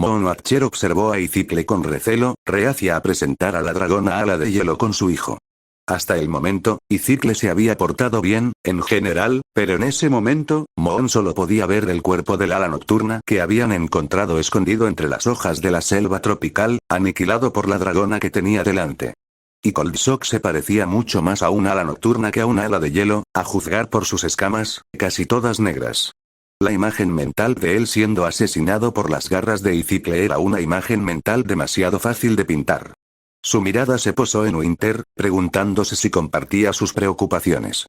Moon Archer observó a Icicle con recelo, reacia a presentar a la dragona ala de hielo con su hijo. Hasta el momento, Icicle se había portado bien, en general, pero en ese momento, Moon solo podía ver el cuerpo del ala nocturna que habían encontrado escondido entre las hojas de la selva tropical, aniquilado por la dragona que tenía delante. Y Cold Shock se parecía mucho más a un ala nocturna que a un ala de hielo, a juzgar por sus escamas, casi todas negras. La imagen mental de él siendo asesinado por las garras de Icicle era una imagen mental demasiado fácil de pintar. Su mirada se posó en Winter, preguntándose si compartía sus preocupaciones.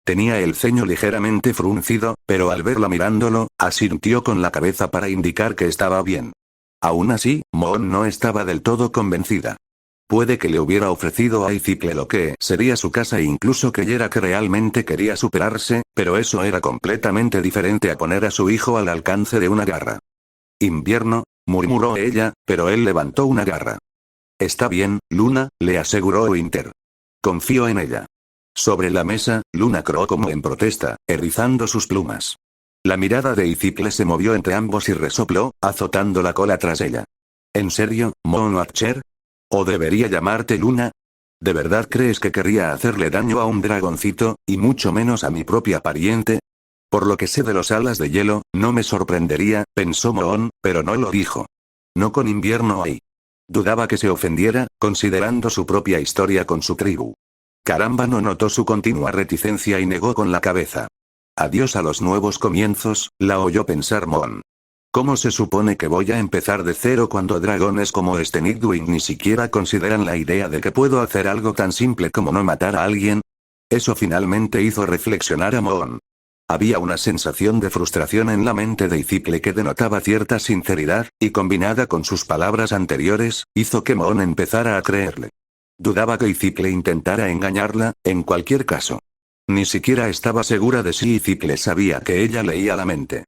Tenía el ceño ligeramente fruncido, pero al verla mirándolo, asintió con la cabeza para indicar que estaba bien. Aún así, Moon no estaba del todo convencida. Puede que le hubiera ofrecido a Icicle lo que sería su casa e incluso creyera que realmente quería superarse, pero eso era completamente diferente a poner a su hijo al alcance de una garra. «Invierno», murmuró ella, pero él levantó una garra. «Está bien, Luna», le aseguró Winter. «Confío en ella». Sobre la mesa, Luna croó como en protesta, erizando sus plumas. La mirada de Icicle se movió entre ambos y resopló, azotando la cola tras ella. «¿En serio, Moon Archer? ¿O debería llamarte Luna? ¿De verdad crees que querría hacerle daño a un dragoncito, y mucho menos a mi propia pariente?» «Por lo que sé de los alas de hielo, no me sorprendería», pensó Moon, pero no lo dijo. «No con invierno ahí». Dudaba que se ofendiera, considerando su propia historia con su tribu. Carámbano notó su continua reticencia y negó con la cabeza. «Adiós a los nuevos comienzos», la oyó pensar Moon. «¿Cómo se supone que voy a empezar de cero cuando dragones como este Nightwing ni siquiera consideran la idea de que puedo hacer algo tan simple como no matar a alguien?» Eso finalmente hizo reflexionar a Moon. Había una sensación de frustración en la mente de Icicle que denotaba cierta sinceridad, y combinada con sus palabras anteriores, hizo que Moon empezara a creerle. Dudaba que Icicle intentara engañarla, en cualquier caso. Ni siquiera estaba segura de si Icicle sabía que ella leía la mente.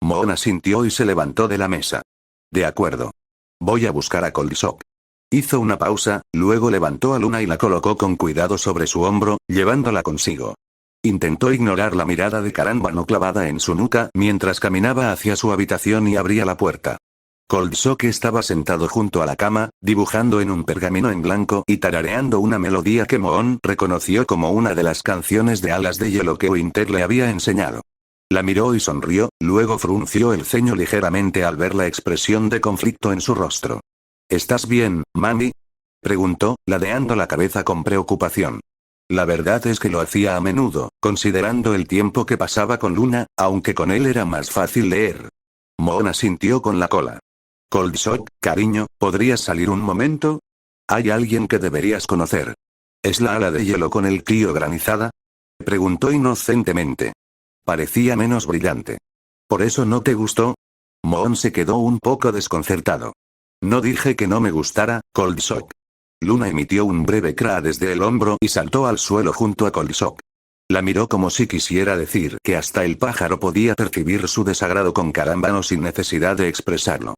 Moon asintió y se levantó de la mesa. «De acuerdo. Voy a buscar a Cold Shock». Hizo una pausa, luego levantó a Luna y la colocó con cuidado sobre su hombro, llevándola consigo. Intentó ignorar la mirada de Carámbano clavada en su nuca mientras caminaba hacia su habitación y abría la puerta. Cold Shock estaba sentado junto a la cama, dibujando en un pergamino en blanco y tarareando una melodía que Moon reconoció como una de las canciones de alas de hielo que Winter le había enseñado. La miró y sonrió, luego frunció el ceño ligeramente al ver la expresión de conflicto en su rostro. «¿Estás bien, mami?», preguntó, ladeando la cabeza con preocupación. La verdad es que lo hacía a menudo, considerando el tiempo que pasaba con Luna, aunque con él era más fácil leer. Moon asintió con la cola. «Cold Shock, cariño, ¿podrías salir un momento? Hay alguien que deberías conocer». «¿Es la ala de hielo con el crío granizada?», preguntó inocentemente. Parecía menos brillante. «¿Por eso no te gustó?». Moon se quedó un poco desconcertado. «No dije que no me gustara, Cold Shock». Luna emitió un breve craa desde el hombro y saltó al suelo junto a Cold Shock. La miró como si quisiera decir que hasta el pájaro podía percibir su desagrado con Carámbano sin necesidad de expresarlo.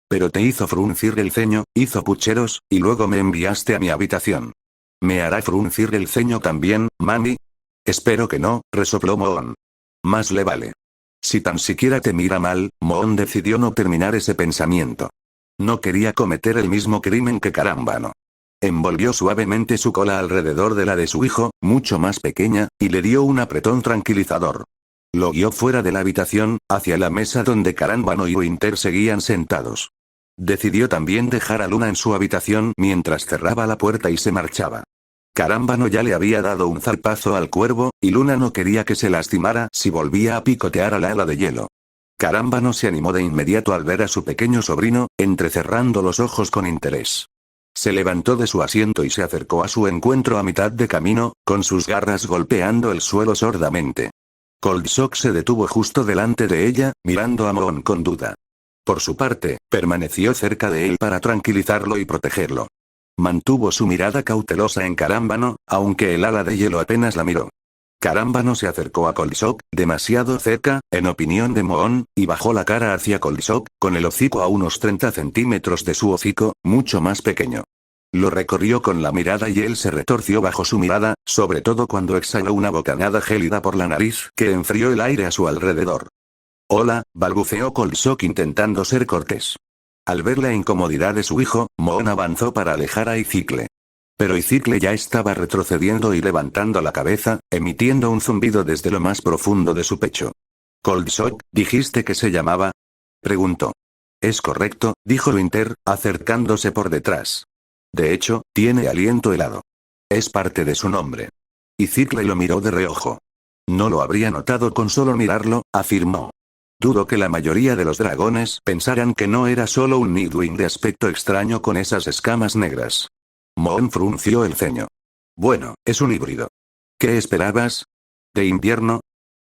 «Pero te hizo fruncir el ceño, hizo pucheros, y luego me enviaste a mi habitación. ¿Me hará fruncir el ceño también, mami?». «Espero que no», resopló Moon. «Más le vale». Si tan siquiera te mira mal, Moon decidió no terminar ese pensamiento. No quería cometer el mismo crimen que Carámbano. Envolvió suavemente su cola alrededor de la de su hijo, mucho más pequeña, y le dio un apretón tranquilizador. Lo guió fuera de la habitación, hacia la mesa donde Carámbano y Winter seguían sentados. Decidió también dejar a Luna en su habitación mientras cerraba la puerta y se marchaba. Carámbano ya le había dado un zarpazo al cuervo, y Luna no quería que se lastimara si volvía a picotear al ala de hielo. Carámbano se animó de inmediato al ver a su pequeño sobrino, entrecerrando los ojos con interés. Se levantó de su asiento y se acercó a su encuentro a mitad de camino, con sus garras golpeando el suelo sordamente. Cold Shock se detuvo justo delante de ella, mirando a Moon con duda. Por su parte, permaneció cerca de él para tranquilizarlo y protegerlo. Mantuvo su mirada cautelosa en Carámbano, aunque el ala de hielo apenas la miró. Carámbano se acercó a Cold Shock, demasiado cerca, en opinión de Moon, y bajó la cara hacia Cold Shock, con el hocico a unos 30 centímetros de su hocico, mucho más pequeño. Lo recorrió con la mirada y él se retorció bajo su mirada, sobre todo cuando exhaló una bocanada gélida por la nariz que enfrió el aire a su alrededor. «Hola», balbuceó Cold Shock intentando ser cortés. Al ver la incomodidad de su hijo, Moon avanzó para alejar a Icicle. Pero Icicle ya estaba retrocediendo y levantando la cabeza, emitiendo un zumbido desde lo más profundo de su pecho. «Cold Shock, ¿dijiste que se llamaba?», preguntó. «Es correcto», dijo Winter, acercándose por detrás. «De hecho, tiene aliento helado. Es parte de su nombre». Icicle lo miró de reojo. «No lo habría notado con solo mirarlo», afirmó. «Dudo que la mayoría de los dragones pensaran que no era solo un Nidwing de aspecto extraño con esas escamas negras». Moon frunció el ceño. «Bueno, es un híbrido». «¿Qué esperabas? ¿De invierno?».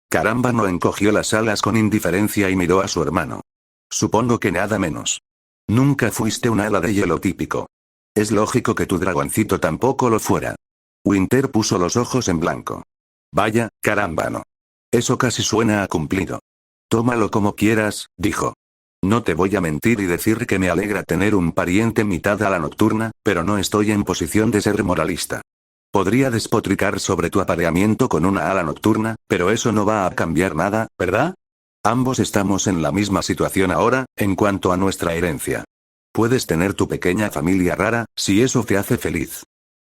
Carámbano encogió las alas con indiferencia y miró a su hermano. «Supongo que nada menos. Nunca fuiste un ala de hielo típico. Es lógico que tu dragoncito tampoco lo fuera». Winter puso los ojos en blanco. «Vaya, Carámbano. Eso casi suena a cumplido». «Tómalo como quieras», dijo. «No te voy a mentir y decir que me alegra tener un pariente mitad ala nocturna, pero no estoy en posición de ser moralista. Podría despotricar sobre tu apareamiento con una ala nocturna, pero eso no va a cambiar nada, ¿verdad? Ambos estamos en la misma situación ahora, en cuanto a nuestra herencia. Puedes tener tu pequeña familia rara, si eso te hace feliz».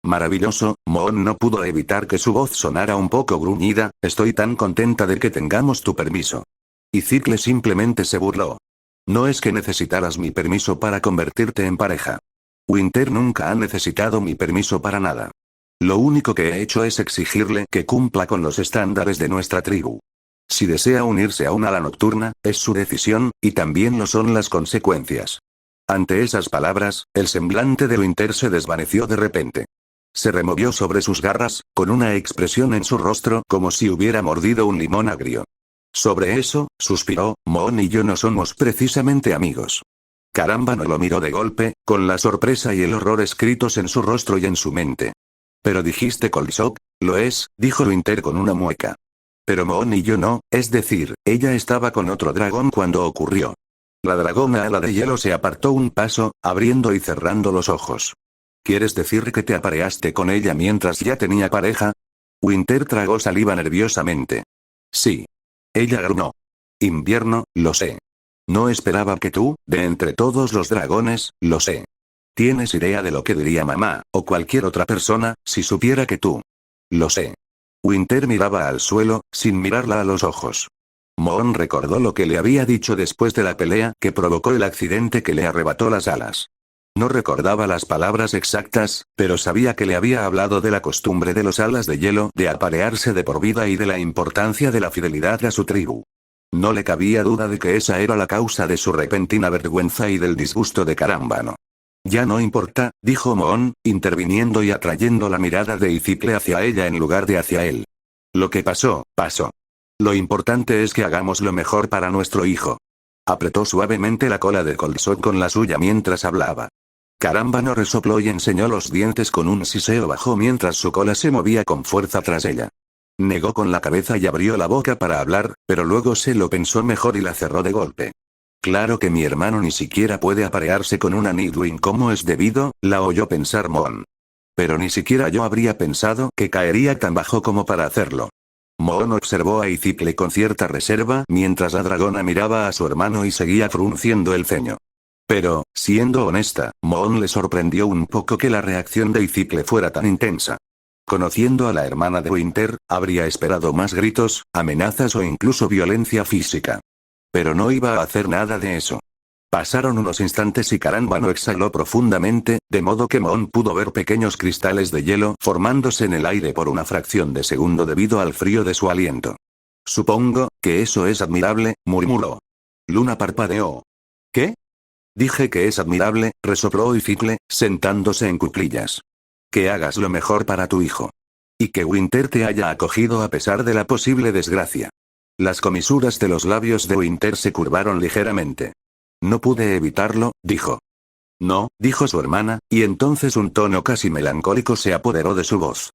«Maravilloso», Moon no pudo evitar que su voz sonara un poco gruñida, «estoy tan contenta de que tengamos tu permiso». Icicle simplemente se burló. «No es que necesitaras mi permiso para convertirte en pareja. Winter nunca ha necesitado mi permiso para nada. Lo único que he hecho es exigirle que cumpla con los estándares de nuestra tribu. Si desea unirse a una ala nocturna, es su decisión, y también lo son las consecuencias». Ante esas palabras, el semblante de Winter se desvaneció de repente. Se removió sobre sus garras, con una expresión en su rostro como si hubiera mordido un limón agrio. «Sobre eso», suspiró, «Moon y yo no somos precisamente amigos». Carámbano lo miró de golpe, con la sorpresa y el horror escritos en su rostro y en su mente. «Pero dijiste Cold Shock, lo es», dijo Winter con una mueca. «Pero Moon y yo no, es decir, ella estaba con otro dragón cuando ocurrió». La dragona ala de hielo se apartó un paso, abriendo y cerrando los ojos. «¿Quieres decir que te apareaste con ella mientras ya tenía pareja?». Winter tragó saliva nerviosamente. «Sí». Ella gruñó. «Invierno, lo sé. No esperaba que tú, de entre todos los dragones, lo sé. ¿Tienes idea de lo que diría mamá, o cualquier otra persona, si supiera que tú? Lo sé». Winter miraba al suelo, sin mirarla a los ojos. Moon recordó lo que le había dicho después de la pelea que provocó el accidente que le arrebató las alas. No recordaba las palabras exactas, pero sabía que le había hablado de la costumbre de los alas de hielo de aparearse de por vida y de la importancia de la fidelidad a su tribu. No le cabía duda de que esa era la causa de su repentina vergüenza y del disgusto de Carámbano. «Ya no importa», dijo Moon, interviniendo y atrayendo la mirada de Icicle hacia ella en lugar de hacia él. «Lo que pasó, pasó. Lo importante es que hagamos lo mejor para nuestro hijo». Apretó suavemente la cola de Cold Shock con la suya mientras hablaba. Carámbano resopló y enseñó los dientes con un siseo bajo mientras su cola se movía con fuerza tras ella. Negó con la cabeza y abrió la boca para hablar, pero luego se lo pensó mejor y la cerró de golpe. «Claro que mi hermano ni siquiera puede aparearse con una Nidwing como es debido», la oyó pensar Moon. «Pero ni siquiera yo habría pensado que caería tan bajo como para hacerlo». Moon observó a Icicle con cierta reserva mientras la dragona miraba a su hermano y seguía frunciendo el ceño. Pero, siendo honesta, Moon le sorprendió un poco que la reacción de Icicle fuera tan intensa. Conociendo a la hermana de Winter, habría esperado más gritos, amenazas o incluso violencia física. Pero no iba a hacer nada de eso. Pasaron unos instantes y Carámbano exhaló profundamente, de modo que Moon pudo ver pequeños cristales de hielo formándose en el aire por una fracción de segundo debido al frío de su aliento. «Supongo que eso es admirable», murmuró. Luna parpadeó. «¿Qué?». «Dije que es admirable», resopló Icicle, sentándose en cuclillas. «Que hagas lo mejor para tu hijo. Y que Winter te haya acogido a pesar de la posible desgracia». Las comisuras de los labios de Winter se curvaron ligeramente. «No pude evitarlo», dijo. «No», dijo su hermana, y entonces un tono casi melancólico se apoderó de su voz.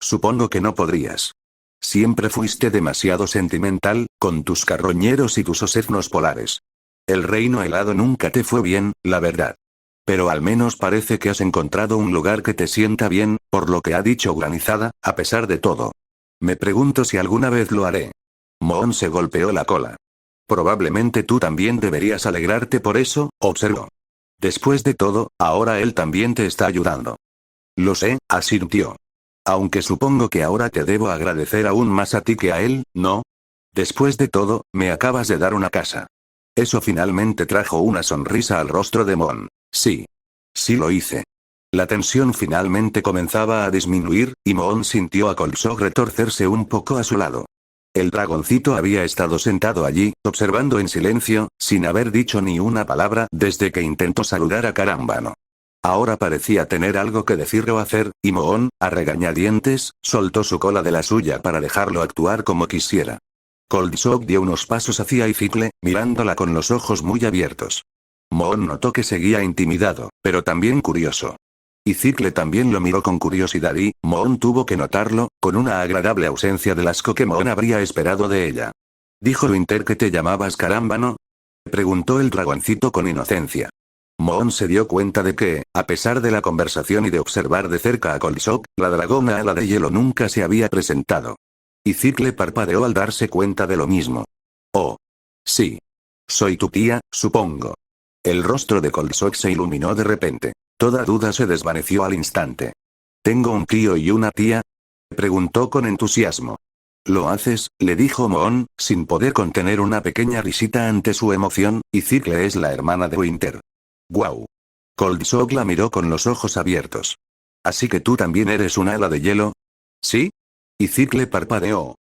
«Supongo que no podrías. Siempre fuiste demasiado sentimental, con tus carroñeros y tus osetnos polares. El reino helado nunca te fue bien, la verdad. Pero al menos parece que has encontrado un lugar que te sienta bien, por lo que ha dicho Granizada, a pesar de todo. Me pregunto si alguna vez lo haré». Moon se golpeó la cola. «Probablemente tú también deberías alegrarte por eso», observó. Después de todo, ahora él también te está ayudando. Lo sé, asintió. Aunque supongo que ahora te debo agradecer aún más a ti que a él, ¿no? Después de todo, me acabas de dar una casa. Eso finalmente trajo una sonrisa al rostro de Moon. Sí. Sí lo hice. La tensión finalmente comenzaba a disminuir, y Moon sintió a Kolsok retorcerse un poco a su lado. El dragoncito había estado sentado allí, observando en silencio, sin haber dicho ni una palabra desde que intentó saludar a Karambano. Ahora parecía tener algo que decir o hacer, y Moon, a regañadientes, soltó su cola de la suya para dejarlo actuar como quisiera. Kolsok dio unos pasos hacia Ifikle, mirándola con los ojos muy abiertos. Moon notó que seguía intimidado, pero también curioso. Ifikle también lo miró con curiosidad y, Moon tuvo que notarlo, con una agradable ausencia del asco que Moon habría esperado de ella. ¿Dijo Winter que te llamabas Karambano? Preguntó el dragoncito con inocencia. Moon se dio cuenta de que, a pesar de la conversación y de observar de cerca a Kolsok, la dragona ala de hielo nunca se había presentado. Ifikle parpadeó al darse cuenta de lo mismo. Oh. Sí. Soy tu tía, supongo. El rostro de Kolsok se iluminó de repente. Toda duda se desvaneció al instante. ¿Tengo un tío y una tía? Preguntó con entusiasmo. ¿Lo haces?, le dijo Moon, sin poder contener una pequeña risita ante su emoción, y Ifikle es la hermana de Winter. ¡Guau! Kolsok la miró con los ojos abiertos. ¿Así que tú también eres un ala de hielo? ¿Sí? Ifikle parpadeó.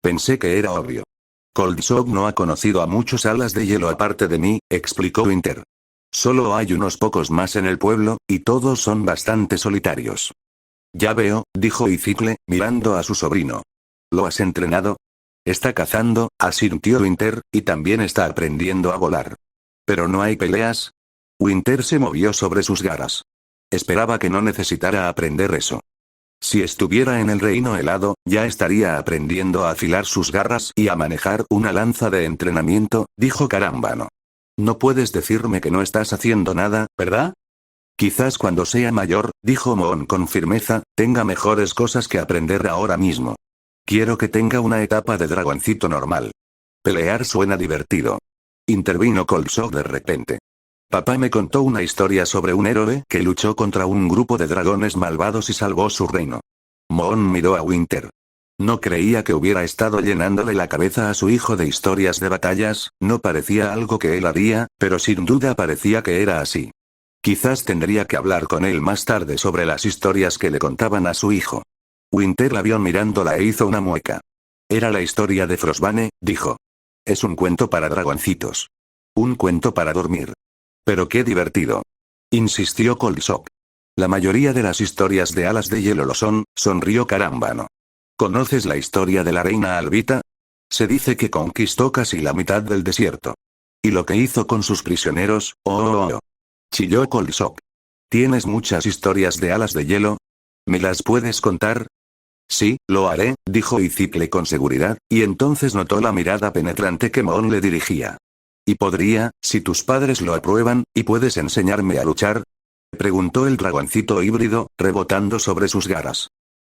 Pensé que era obvio. Kolsok no ha conocido a muchos alas de hielo aparte de mí, explicó Winter. Solo hay unos pocos más en el pueblo, y todos son bastante solitarios. Ya veo, dijo Ifikle, mirando a su sobrino. ¿Lo has entrenado? Está cazando, asintió Winter, y también está aprendiendo a volar. ¿Pero no hay peleas? Winter se movió sobre sus garras. Esperaba que no necesitara aprender eso. Si estuviera en el reino helado, ya estaría aprendiendo a afilar sus garras y a manejar una lanza de entrenamiento, dijo Karambano. No puedes decirme que no estás haciendo nada, ¿verdad? Quizás cuando sea mayor, dijo Moon con firmeza, tenga mejores cosas que aprender ahora mismo. Quiero que tenga una etapa de dragoncito normal. Pelear suena divertido. Intervino Kolsok de repente. Papá me contó una historia sobre un héroe que luchó contra un grupo de dragones malvados y salvó su reino. Moon miró a Winter. No creía que hubiera estado llenándole la cabeza a su hijo de historias de batallas, no parecía algo que él haría, pero sin duda parecía que era así. Quizás tendría que hablar con él más tarde sobre las historias que le contaban a su hijo. Winter la vio mirándola e hizo una mueca. Era la historia de Frostbane, dijo. Es un cuento para dragoncitos. Un cuento para dormir. Pero qué divertido. Insistió Kolsok. La mayoría de las historias de alas de hielo lo son, sonrió Karambano. ¿Conoces la historia de la reina Albita? Se dice que conquistó casi la mitad del desierto. ¿Y lo que hizo con sus prisioneros? Oh. Chilló Kolsok. ¿Tienes muchas historias de alas de hielo? ¿Me las puedes contar? Sí, lo haré, dijo Ifikle con seguridad, y entonces notó la mirada penetrante que Moon le dirigía. ¿Y podría, si tus padres lo aprueban, y puedes enseñarme a luchar? Preguntó el dragoncito híbrido, rebotando sobre sus garras.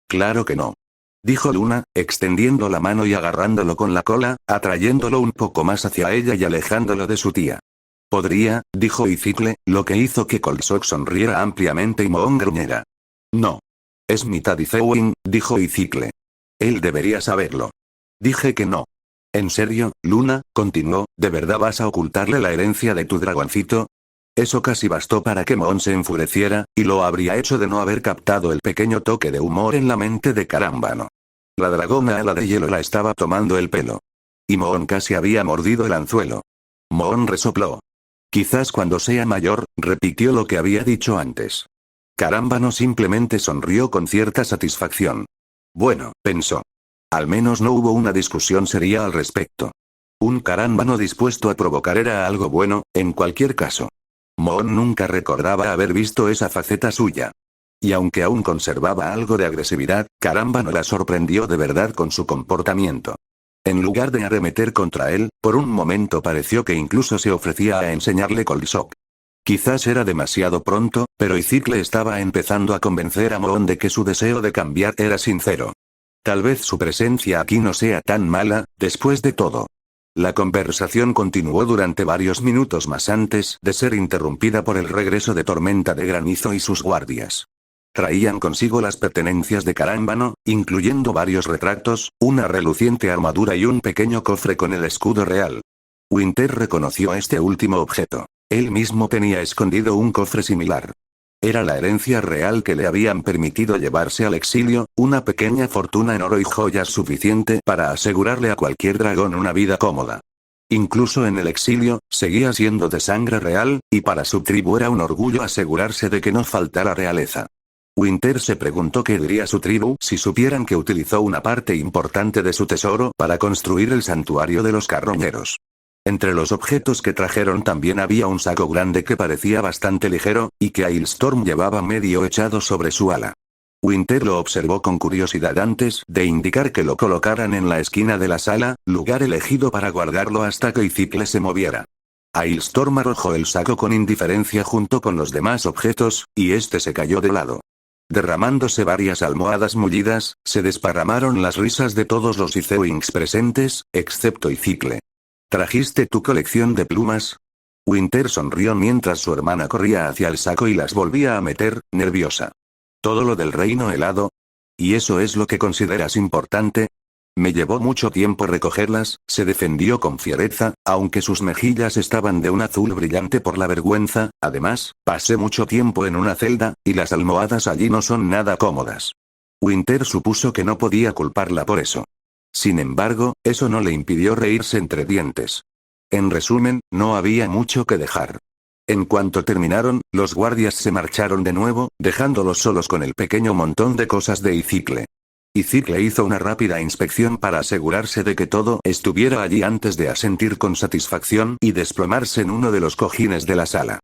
Claro que no. Dijo Luna, extendiendo la mano y agarrándolo con la cola, atrayéndolo un poco más hacia ella y alejándolo de su tía. Podría, dijo Ifikle, lo que hizo que Kolsok sonriera ampliamente y Moon gruñera. No. Es mitad Izewin, dijo Ifikle. Él debería saberlo. Dije que no. ¿En serio, Luna? Continuó, ¿de verdad vas a ocultarle la herencia de tu dragoncito? Eso casi bastó para que Moon se enfureciera, y lo habría hecho de no haber captado el pequeño toque de humor en la mente de Karambano. La dragona ala de hielo la estaba tomando el pelo. Y Moon casi había mordido el anzuelo. Moon resopló. Quizás cuando sea mayor, repitió lo que había dicho antes. Karambano simplemente sonrió con cierta satisfacción. Bueno, pensó. Al menos no hubo una discusión seria al respecto. Un Karambano dispuesto a provocar era algo bueno, en cualquier caso. Moon nunca recordaba haber visto esa faceta suya. Y aunque aún conservaba algo de agresividad, Karambano la sorprendió de verdad con su comportamiento. En lugar de arremeter contra él, por un momento pareció que incluso se ofrecía a enseñarle Kolsok. Quizás era demasiado pronto, pero Ifikle estaba empezando a convencer a Moon de que su deseo de cambiar era sincero. Tal vez su presencia aquí no sea tan mala, después de todo. La conversación continuó durante varios minutos más antes de ser interrumpida por el regreso de Tormenta de Granizo y sus guardias. Traían consigo las pertenencias de Carámbano, incluyendo varios retratos, una reluciente armadura y un pequeño cofre con el escudo real. Winter reconoció este último objeto. Él mismo tenía escondido un cofre similar. Era la herencia real que le habían permitido llevarse al exilio, una pequeña fortuna en oro y joyas suficiente para asegurarle a cualquier dragón una vida cómoda. Incluso en el exilio, seguía siendo de sangre real, y para su tribu era un orgullo asegurarse de que no faltara realeza. Winter se preguntó qué diría su tribu si supieran que utilizó una parte importante de su tesoro para construir el santuario de los carroñeros. Entre los objetos que trajeron también había un saco grande que parecía bastante ligero, y que Hailstorm llevaba medio echado sobre su ala. Winter lo observó con curiosidad antes de indicar que lo colocaran en la esquina de la sala, lugar elegido para guardarlo hasta que Icicle se moviera. Hailstorm arrojó el saco con indiferencia junto con los demás objetos, y este se cayó de lado. Derramándose varias almohadas mullidas, se desparramaron las risas de todos los Icewings presentes, excepto Icicle. ¿Trajiste tu colección de plumas? Winter sonrió mientras su hermana corría hacia el saco y las volvía a meter, nerviosa. ¿Todo lo del reino helado? ¿Y eso es lo que consideras importante? Me llevó mucho tiempo recogerlas, se defendió con fiereza, aunque sus mejillas estaban de un azul brillante por la vergüenza. Además, pasé mucho tiempo en una celda, y las almohadas allí no son nada cómodas. Winter supuso que no podía culparla por eso. Sin embargo, eso no le impidió reírse entre dientes. En resumen, no había mucho que dejar. En cuanto terminaron, los guardias se marcharon de nuevo, dejándolos solos con el pequeño montón de cosas de Icicle. Icicle hizo una rápida inspección para asegurarse de que todo estuviera allí antes de asentir con satisfacción y desplomarse en uno de los cojines de la sala.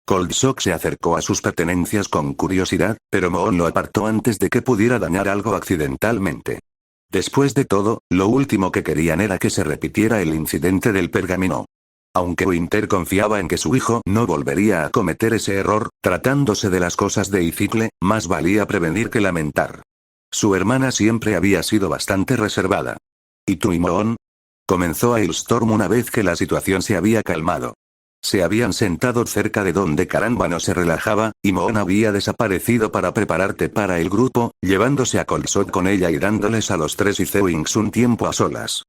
Coldsock se acercó a sus pertenencias con curiosidad, pero Moon lo apartó antes de que pudiera dañar algo accidentalmente. Después de todo, lo último que querían era que se repitiera el incidente del pergamino. Aunque Winter confiaba en que su hijo no volvería a cometer ese error, tratándose de las cosas de Icicle, más valía prevenir que lamentar. Su hermana siempre había sido bastante reservada. ¿Y tú y Moon? Comenzó Hailstorm una vez que la situación se había calmado. Se habían sentado cerca de donde Carámbano se relajaba, y Moon había desaparecido para preparar té para el grupo, llevándose a Coldsock con ella y dándoles a los tres Icewings un tiempo a solas.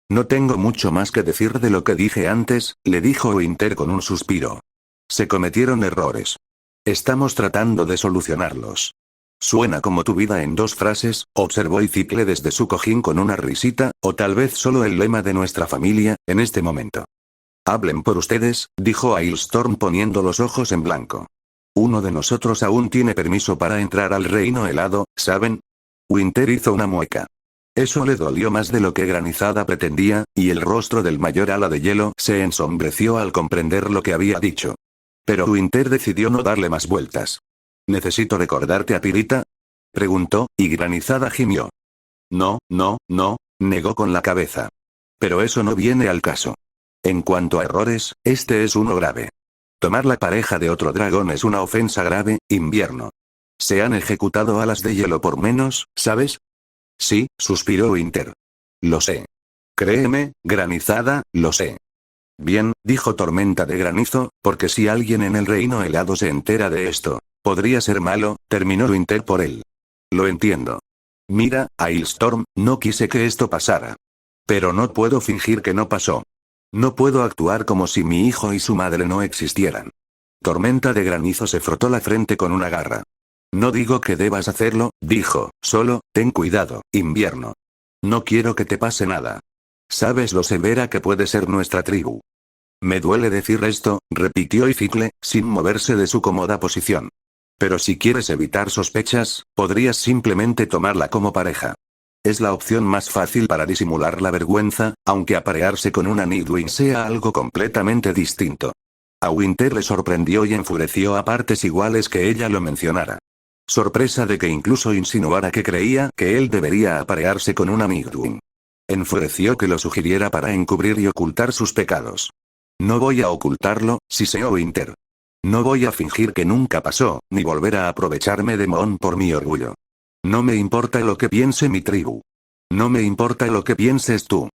No tengo mucho más que decir de lo que dije antes, le dijo Winter con un suspiro. Se cometieron errores. Estamos tratando de solucionarlos. Suena como tu vida en 2 frases, observó Icicle desde su cojín con una risita, o tal vez solo el lema de nuestra familia, en este momento. Hablen por ustedes, dijo Hailstorm poniendo los ojos en blanco. Uno de nosotros aún tiene permiso para entrar al reino helado, ¿saben? Winter hizo una mueca. Eso le dolió más de lo que Granizada pretendía, y el rostro del mayor ala de hielo se ensombreció al comprender lo que había dicho. Pero Winter decidió no darle más vueltas. ¿Necesito recordarte a Pirita? Preguntó, y Granizada gimió. No, negó con la cabeza. Pero eso no viene al caso. En cuanto a errores, este es uno grave. Tomar la pareja de otro dragón es una ofensa grave, invierno. Se han ejecutado alas de hielo por menos, ¿sabes? Sí, suspiró Winter. Lo sé. Créeme, Granizada, lo sé. Bien, dijo Tormenta de Granizo, porque si alguien en el reino helado se entera de esto, podría ser malo, terminó Winter por él. Lo entiendo. Mira, Hailstorm, no quise que esto pasara. Pero no puedo fingir que no pasó. No puedo actuar como si mi hijo y su madre no existieran. Tormenta de Granizo se frotó la frente con una garra. No digo que debas hacerlo, dijo, solo, ten cuidado, invierno. No quiero que te pase nada. Sabes lo severa que puede ser nuestra tribu. Me duele decir esto, repitió Icicle, sin moverse de su cómoda posición. Pero si quieres evitar sospechas, podrías simplemente tomarla como pareja. Es la opción más fácil para disimular la vergüenza, aunque aparearse con una Nidwing sea algo completamente distinto. A Winter le sorprendió y enfureció a partes iguales que ella lo mencionara. Sorpresa de que incluso insinuara que creía que él debería aparearse con una Nidwing. Enfureció que lo sugiriera para encubrir y ocultar sus pecados. No voy a ocultarlo, siseó Winter. No voy a fingir que nunca pasó, ni volver a aprovecharme de Moon por mi orgullo. No me importa lo que piense mi tribu. No me importa lo que pienses tú.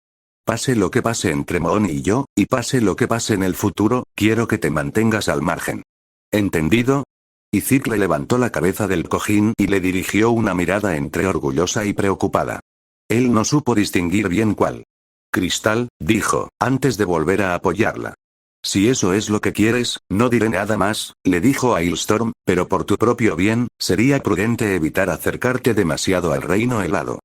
Pase lo que pase entre Moon y yo, y pase lo que pase en el futuro, quiero que te mantengas al margen. ¿Entendido? Y Cicle levantó la cabeza del cojín y le dirigió una mirada entre orgullosa y preocupada. Él no supo distinguir bien cuál. Cristal, dijo, antes de volver a apoyarla. Si eso es lo que quieres, no diré nada más, le dijo a Hailstorm, pero por tu propio bien, sería prudente evitar acercarte demasiado al reino helado.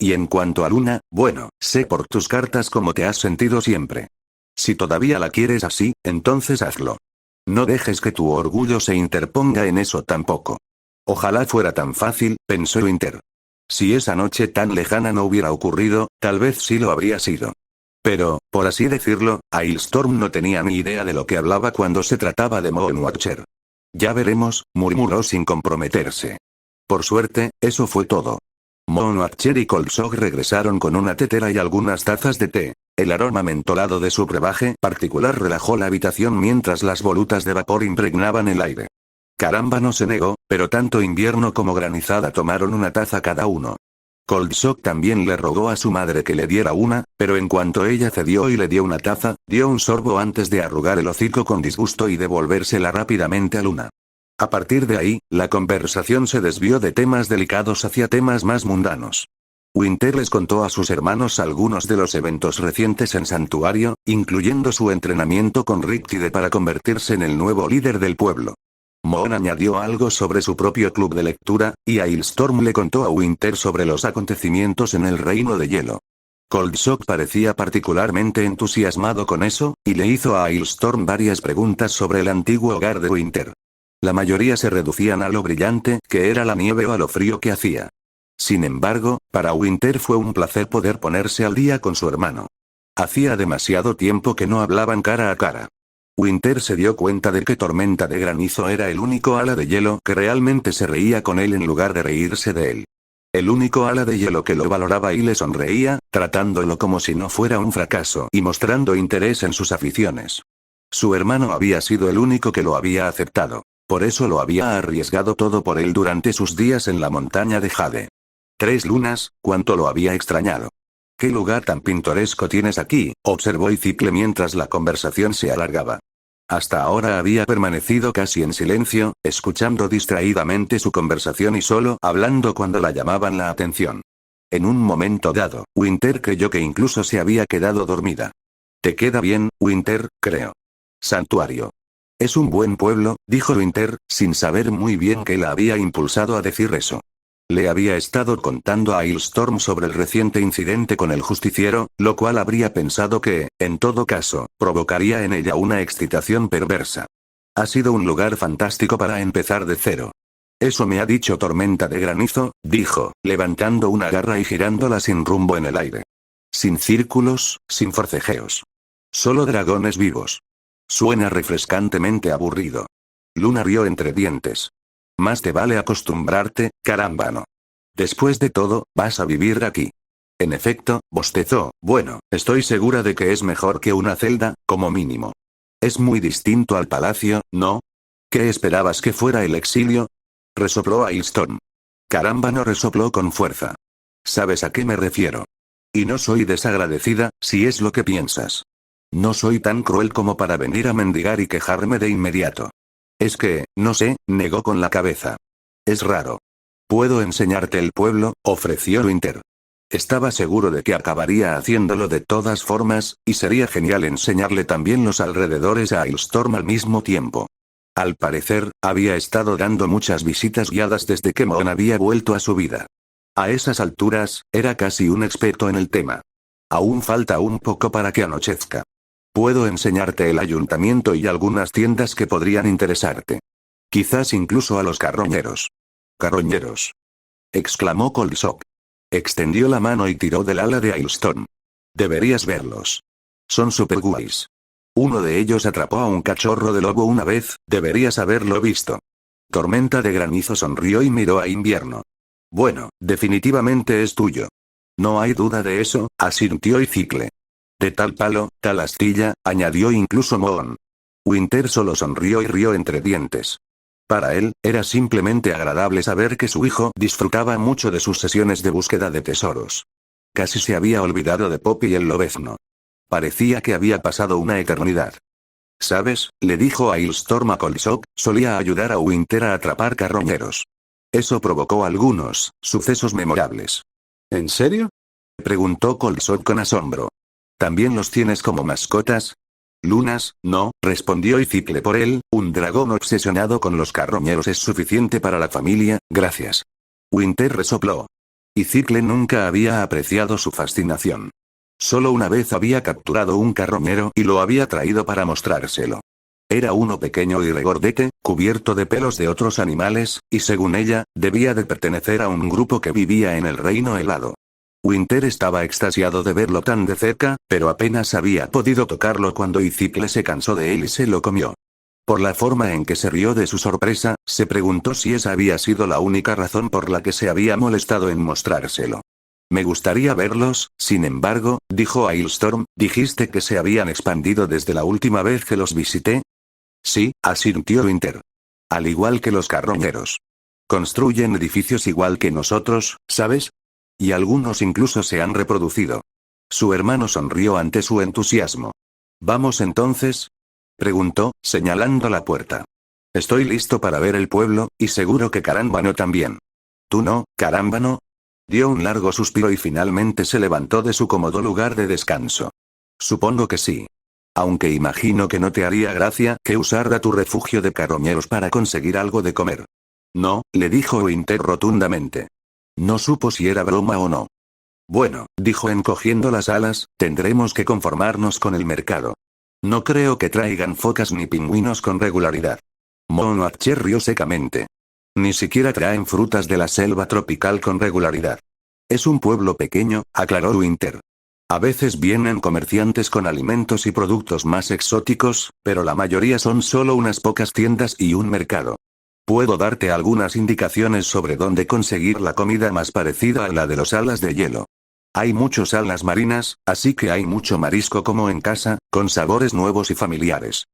Y en cuanto a Luna, bueno, sé por tus cartas cómo te has sentido siempre. Si todavía la quieres así, entonces hazlo. No dejes que tu orgullo se interponga en eso tampoco. Ojalá fuera tan fácil, pensó Winter. Si esa noche tan lejana no hubiera ocurrido, tal vez sí lo habría sido. Pero, por así decirlo, Hailstorm no tenía ni idea de lo que hablaba cuando se trataba de Moonwatcher. Ya veremos, murmuró sin comprometerse. Por suerte, eso fue todo. Moonwatcher y Coldsock regresaron con una tetera y algunas tazas de té. El aroma mentolado de su brebaje particular relajó la habitación mientras las volutas de vapor impregnaban el aire. Caramba no se negó, pero tanto Invierno como Granizada tomaron una taza cada uno. Coldsock también le rogó a su madre que le diera una, pero en cuanto ella cedió y le dio una taza, dio un sorbo antes de arrugar el hocico con disgusto y devolvérsela rápidamente a Luna. A partir de ahí, la conversación se desvió de temas delicados hacia temas más mundanos. Winter les contó a sus hermanos algunos de los eventos recientes en Santuario, incluyendo su entrenamiento con Riptide para convertirse en el nuevo líder del pueblo. Moon añadió algo sobre su propio club de lectura, y Hailstorm le contó a Winter sobre los acontecimientos en el Reino de Hielo. Coldsock parecía particularmente entusiasmado con eso, y le hizo a Hailstorm varias preguntas sobre el antiguo hogar de Winter. La mayoría se reducían a lo brillante que era la nieve o a lo frío que hacía. Sin embargo, para Winter fue un placer poder ponerse al día con su hermano. Hacía demasiado tiempo que no hablaban cara a cara. Winter se dio cuenta de que Tormenta de Granizo era el único ala de hielo que realmente se reía con él en lugar de reírse de él. El único ala de hielo que lo valoraba y le sonreía, tratándolo como si no fuera un fracaso y mostrando interés en sus aficiones. Su hermano había sido el único que lo había aceptado. Por eso lo había arriesgado todo por él durante sus días en la montaña de Jade. 3 lunas, cuánto lo había extrañado. ¿Qué lugar tan pintoresco tienes aquí?, observó Cicle mientras la conversación se alargaba. Hasta ahora había permanecido casi en silencio, escuchando distraídamente su conversación y solo hablando cuando la llamaban la atención. En un momento dado, Winter creyó que incluso se había quedado dormida. Te queda bien, Winter, creo. Santuario. Es un buen pueblo, dijo Winter, sin saber muy bien qué la había impulsado a decir eso. Le había estado contando a Hailstorm sobre el reciente incidente con el justiciero, lo cual habría pensado que, en todo caso, provocaría en ella una excitación perversa. Ha sido un lugar fantástico para empezar de cero. Eso me ha dicho Tormenta de Granizo, dijo, levantando una garra y girándola sin rumbo en el aire. Sin círculos, sin forcejeos. Solo dragones vivos. Suena refrescantemente aburrido. Luna rió entre dientes. Más te vale acostumbrarte, carámbano. Después de todo, vas a vivir aquí. En efecto, bostezó, bueno, estoy segura de que es mejor que una celda, como mínimo. Es muy distinto al palacio, ¿no? ¿Qué esperabas que fuera el exilio? Resopló Hailstorm. Carámbano resopló con fuerza. ¿Sabes a qué me refiero? Y no soy desagradecida, si es lo que piensas. No soy tan cruel como para venir a mendigar y quejarme de inmediato. Es que, no sé, negó con la cabeza. Es raro. Puedo enseñarte el pueblo, ofreció Winter. Estaba seguro de que acabaría haciéndolo de todas formas, y sería genial enseñarle también los alrededores a Hailstorm al mismo tiempo. Al parecer, había estado dando muchas visitas guiadas desde que Moon había vuelto a su vida. A esas alturas, era casi un experto en el tema. Aún falta un poco para que anochezca. Puedo enseñarte el ayuntamiento y algunas tiendas que podrían interesarte. Quizás incluso a los carroñeros. ¿Carroñeros?, exclamó Coldsock. Extendió la mano y tiró del ala de Hailstorm. Deberías verlos. Son super guays. Uno de ellos atrapó a un cachorro de lobo una vez, deberías haberlo visto. Tormenta de Granizo sonrió y miró a Invierno. Bueno, definitivamente es tuyo. No hay duda de eso, asintió Cicle. De tal palo, tal astilla, añadió incluso Moon. Winter solo sonrió y rió entre dientes. Para él, era simplemente agradable saber que su hijo disfrutaba mucho de sus sesiones de búsqueda de tesoros. Casi se había olvidado de Poppy el lobezno. Parecía que había pasado una eternidad. ¿Sabes? Le dijo Hailstorm a Coldsock, solía ayudar a Winter a atrapar carroñeros. Eso provocó algunos sucesos memorables. ¿En serio? Preguntó Coldsock con asombro. ¿También los tienes como mascotas? Lunas, no, respondió Icicle por él, un dragón obsesionado con los carroñeros es suficiente para la familia, gracias. Winter resopló. Icicle nunca había apreciado su fascinación. Solo una vez había capturado un carroñero y lo había traído para mostrárselo. Era uno pequeño y regordete, cubierto de pelos de otros animales, y según ella, debía de pertenecer a un grupo que vivía en el reino helado. Winter estaba extasiado de verlo tan de cerca, pero apenas había podido tocarlo cuando Icicle se cansó de él y se lo comió. Por la forma en que se rió de su sorpresa, se preguntó si esa había sido la única razón por la que se había molestado en mostrárselo. Me gustaría verlos, sin embargo, dijo Hailstorm, ¿dijiste que se habían expandido desde la última vez que los visité? Sí, asintió Winter. Al igual que los carroñeros. Construyen edificios igual que nosotros, ¿sabes? Y algunos incluso se han reproducido. Su hermano sonrió ante su entusiasmo. ¿Vamos entonces? Preguntó, señalando la puerta. Estoy listo para ver el pueblo, y seguro que Carámbano también. ¿Tú no, Carámbano? Dio un largo suspiro y finalmente se levantó de su cómodo lugar de descanso. Supongo que sí. Aunque imagino que no te haría gracia que usara tu refugio de carroñeros para conseguir algo de comer. No, le dijo Winter rotundamente. No supo si era broma o no. Bueno, dijo encogiendo las alas, tendremos que conformarnos con el mercado. No creo que traigan focas ni pingüinos con regularidad. Monarch rió secamente. Ni siquiera traen frutas de la selva tropical con regularidad. Es un pueblo pequeño, aclaró Winter. A veces vienen comerciantes con alimentos y productos más exóticos, pero la mayoría son solo unas pocas tiendas y un mercado. Puedo darte algunas indicaciones sobre dónde conseguir la comida más parecida a la de los alas de hielo. Hay muchos alas marinas, así que hay mucho marisco como en casa, con sabores nuevos y familiares.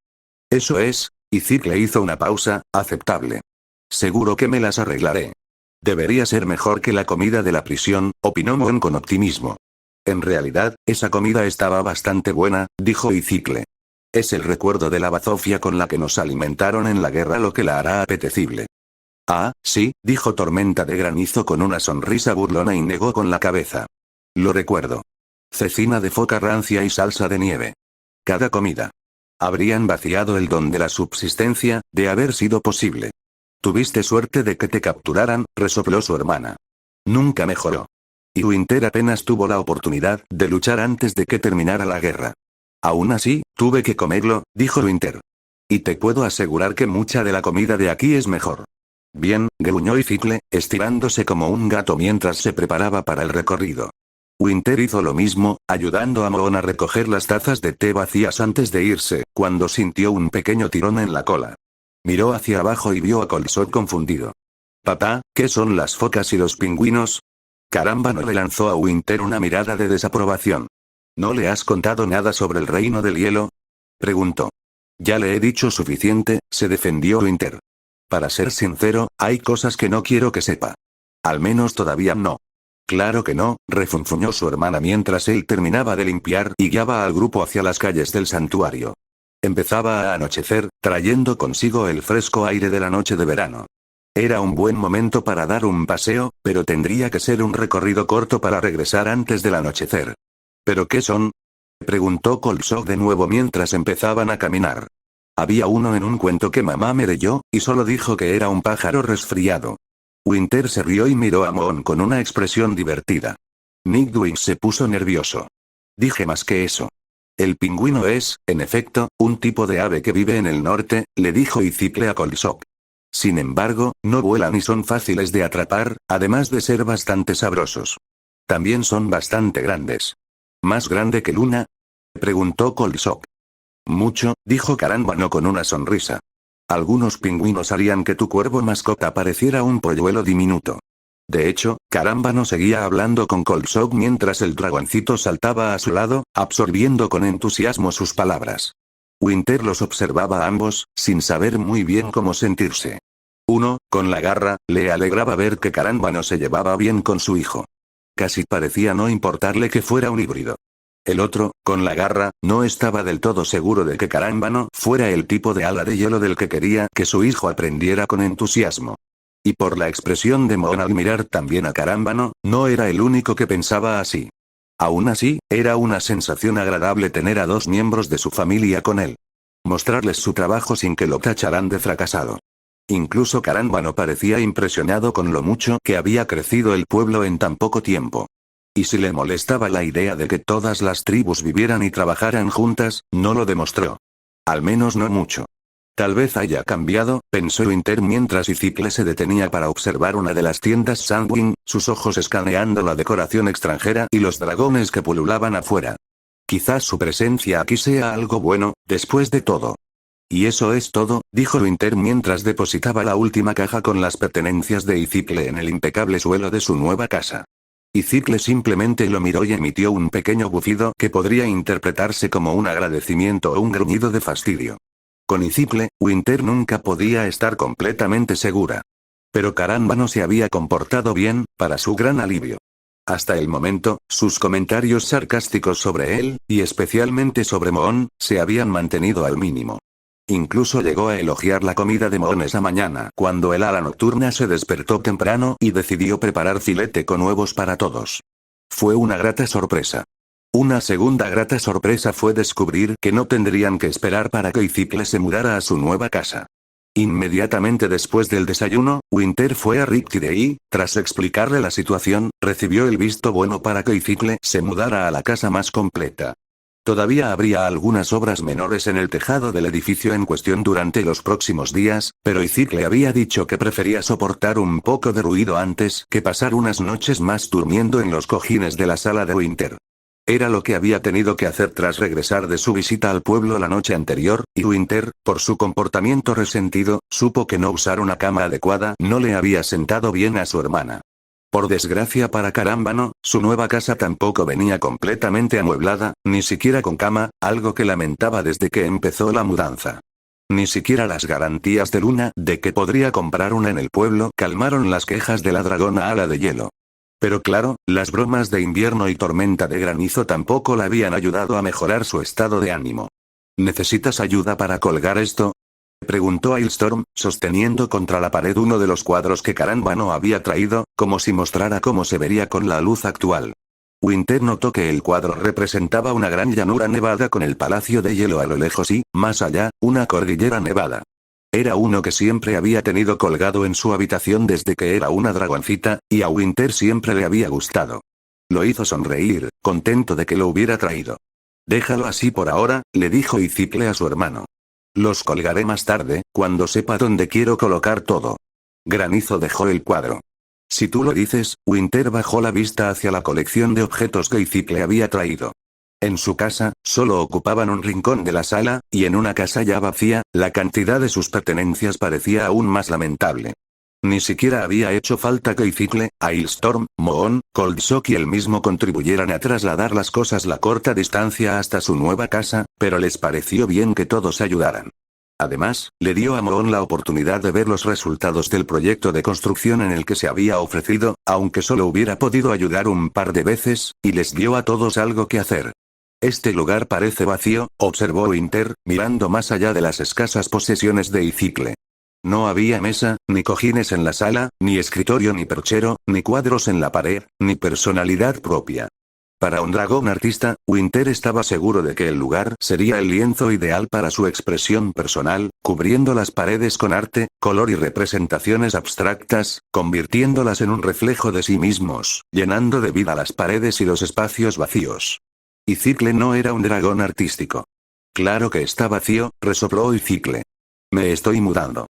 Eso es, y Icicle hizo una pausa, aceptable. Seguro que me las arreglaré. Debería ser mejor que la comida de la prisión, opinó Mon con optimismo. En realidad, esa comida estaba bastante buena, dijo Icicle. Es el recuerdo de la bazofia con la que nos alimentaron en la guerra lo que la hará apetecible. Ah, sí, dijo Tormenta de Granizo con una sonrisa burlona y negó con la cabeza. Lo recuerdo. Cecina de foca rancia y salsa de nieve. Cada comida. Habrían vaciado el don de la subsistencia, de haber sido posible. Tuviste suerte de que te capturaran, resopló su hermana. Nunca mejoró. Y Winter apenas tuvo la oportunidad de luchar antes de que terminara la guerra. Aún así, tuve que comerlo, dijo Winter. Y te puedo asegurar que mucha de la comida de aquí es mejor. Bien, gruñó Icicle, estirándose como un gato mientras se preparaba para el recorrido. Winter hizo lo mismo, ayudando a Moon a recoger las tazas de té vacías antes de irse, cuando sintió un pequeño tirón en la cola. Miró hacia abajo y vio a Coldsock confundido. Papá, ¿qué son las focas y los pingüinos? Carámbano le lanzó a Winter una mirada de desaprobación. ¿No le has contado nada sobre el reino del hielo? Preguntó. Ya le he dicho suficiente, se defendió Winter. Para ser sincero, hay cosas que no quiero que sepa. Al menos todavía no. Claro que no, refunfuñó su hermana mientras él terminaba de limpiar y guiaba al grupo hacia las calles del santuario. Empezaba a anochecer, trayendo consigo el fresco aire de la noche de verano. Era un buen momento para dar un paseo, pero tendría que ser un recorrido corto para regresar antes del anochecer. ¿Pero qué son? Preguntó Coldsock de nuevo mientras empezaban a caminar. Había uno en un cuento que mamá me leyó, y solo dijo que era un pájaro resfriado. Winter se rió y miró a Moon con una expresión divertida. Nightwing se puso nervioso. Dije más que eso. El pingüino es, en efecto, un tipo de ave que vive en el norte, le dijo Icicle a Coldsock. Sin embargo, no vuelan y son fáciles de atrapar, además de ser bastante sabrosos. También son bastante grandes. ¿Más grande que Luna? Preguntó Coldsock. Mucho, dijo Carámbano con una sonrisa. Algunos pingüinos harían que tu cuervo mascota pareciera un polluelo diminuto. De hecho, Carámbano seguía hablando con Coldsock mientras el dragoncito saltaba a su lado, absorbiendo con entusiasmo sus palabras. Winter los observaba a ambos, sin saber muy bien cómo sentirse. Uno, con la garra, le alegraba ver que Carámbano se llevaba bien con su hijo. Casi parecía no importarle que fuera un híbrido. El otro, con la garra, no estaba del todo seguro de que Carámbano fuera el tipo de ala de hielo del que quería que su hijo aprendiera con entusiasmo. Y por la expresión de Moon al mirar también a Carámbano, no era el único que pensaba así. Aún así, era una sensación agradable tener a dos miembros de su familia con él. Mostrarles su trabajo sin que lo tacharan de fracasado. Incluso Carámbano parecía impresionado con lo mucho que había crecido el pueblo en tan poco tiempo. Y si le molestaba la idea de que todas las tribus vivieran y trabajaran juntas, no lo demostró. Al menos no mucho. Tal vez haya cambiado, pensó Winter mientras Icicle se detenía para observar una de las tiendas Sandwing, sus ojos escaneando la decoración extranjera y los dragones que pululaban afuera. Quizás su presencia aquí sea algo bueno, después de todo. Y eso es todo, dijo Winter mientras depositaba la última caja con las pertenencias de Icicle en el impecable suelo de su nueva casa. Icicle simplemente lo miró y emitió un pequeño bufido que podría interpretarse como un agradecimiento o un gruñido de fastidio. Con Icicle, Winter nunca podía estar completamente segura. Pero Carámbano se había comportado bien, para su gran alivio. Hasta el momento, sus comentarios sarcásticos sobre él, y especialmente sobre Moon, se habían mantenido al mínimo. Incluso llegó a elogiar la comida de Moon esa mañana cuando el ala nocturna se despertó temprano y decidió preparar filete con huevos para todos. Fue una grata sorpresa. Una segunda grata sorpresa fue descubrir que no tendrían que esperar para que Icicle se mudara a su nueva casa. Inmediatamente después del desayuno, Winter fue a Riptide y, tras explicarle la situación, recibió el visto bueno para que Icicle se mudara a la casa más completa. Todavía habría algunas obras menores en el tejado del edificio en cuestión durante los próximos días, pero Icicle había dicho que prefería soportar un poco de ruido antes que pasar unas noches más durmiendo en los cojines de la sala de Winter. Era lo que había tenido que hacer tras regresar de su visita al pueblo la noche anterior, y Winter, por su comportamiento resentido, supo que no usar una cama adecuada no le había sentado bien a su hermana. Por desgracia para Carámbano, su nueva casa tampoco venía completamente amueblada, ni siquiera con cama, algo que lamentaba desde que empezó la mudanza. Ni siquiera las garantías de Luna de que podría comprar una en el pueblo calmaron las quejas de la dragona ala de hielo. Pero claro, las bromas de invierno y tormenta de granizo tampoco la habían ayudado a mejorar su estado de ánimo. ¿Necesitas ayuda para colgar esto?, preguntó Ailstorm, sosteniendo contra la pared uno de los cuadros que Carámbano había traído, como si mostrara cómo se vería con la luz actual. Winter notó que el cuadro representaba una gran llanura nevada con el palacio de hielo a lo lejos y, más allá, una cordillera nevada. Era uno que siempre había tenido colgado en su habitación desde que era una dragoncita, y a Winter siempre le había gustado. Lo hizo sonreír, contento de que lo hubiera traído. Déjalo así por ahora, le dijo Icicle a su hermano. Los colgaré más tarde, cuando sepa dónde quiero colocar todo. Granizo dejó el cuadro. Si tú lo dices, Winter bajó la vista hacia la colección de objetos que Icicle había traído. En su casa, solo ocupaban un rincón de la sala, y en una casa ya vacía, la cantidad de sus pertenencias parecía aún más lamentable. Ni siquiera había hecho falta que Icicle, Ailstorm, Moon, Coldshock y él mismo contribuyeran a trasladar las cosas la corta distancia hasta su nueva casa, pero les pareció bien que todos ayudaran. Además, le dio a Moon la oportunidad de ver los resultados del proyecto de construcción en el que se había ofrecido, aunque solo hubiera podido ayudar un par de veces, y les dio a todos algo que hacer. Este lugar parece vacío, observó Winter, mirando más allá de las escasas posesiones de Icicle. No había mesa, ni cojines en la sala, ni escritorio ni perchero, ni cuadros en la pared, ni personalidad propia. Para un dragón artista, Winter estaba seguro de que el lugar sería el lienzo ideal para su expresión personal, cubriendo las paredes con arte, color y representaciones abstractas, convirtiéndolas en un reflejo de sí mismos, llenando de vida las paredes y los espacios vacíos. Icicle no era un dragón artístico. Claro que está vacío, resopló Icicle. Me estoy mudando.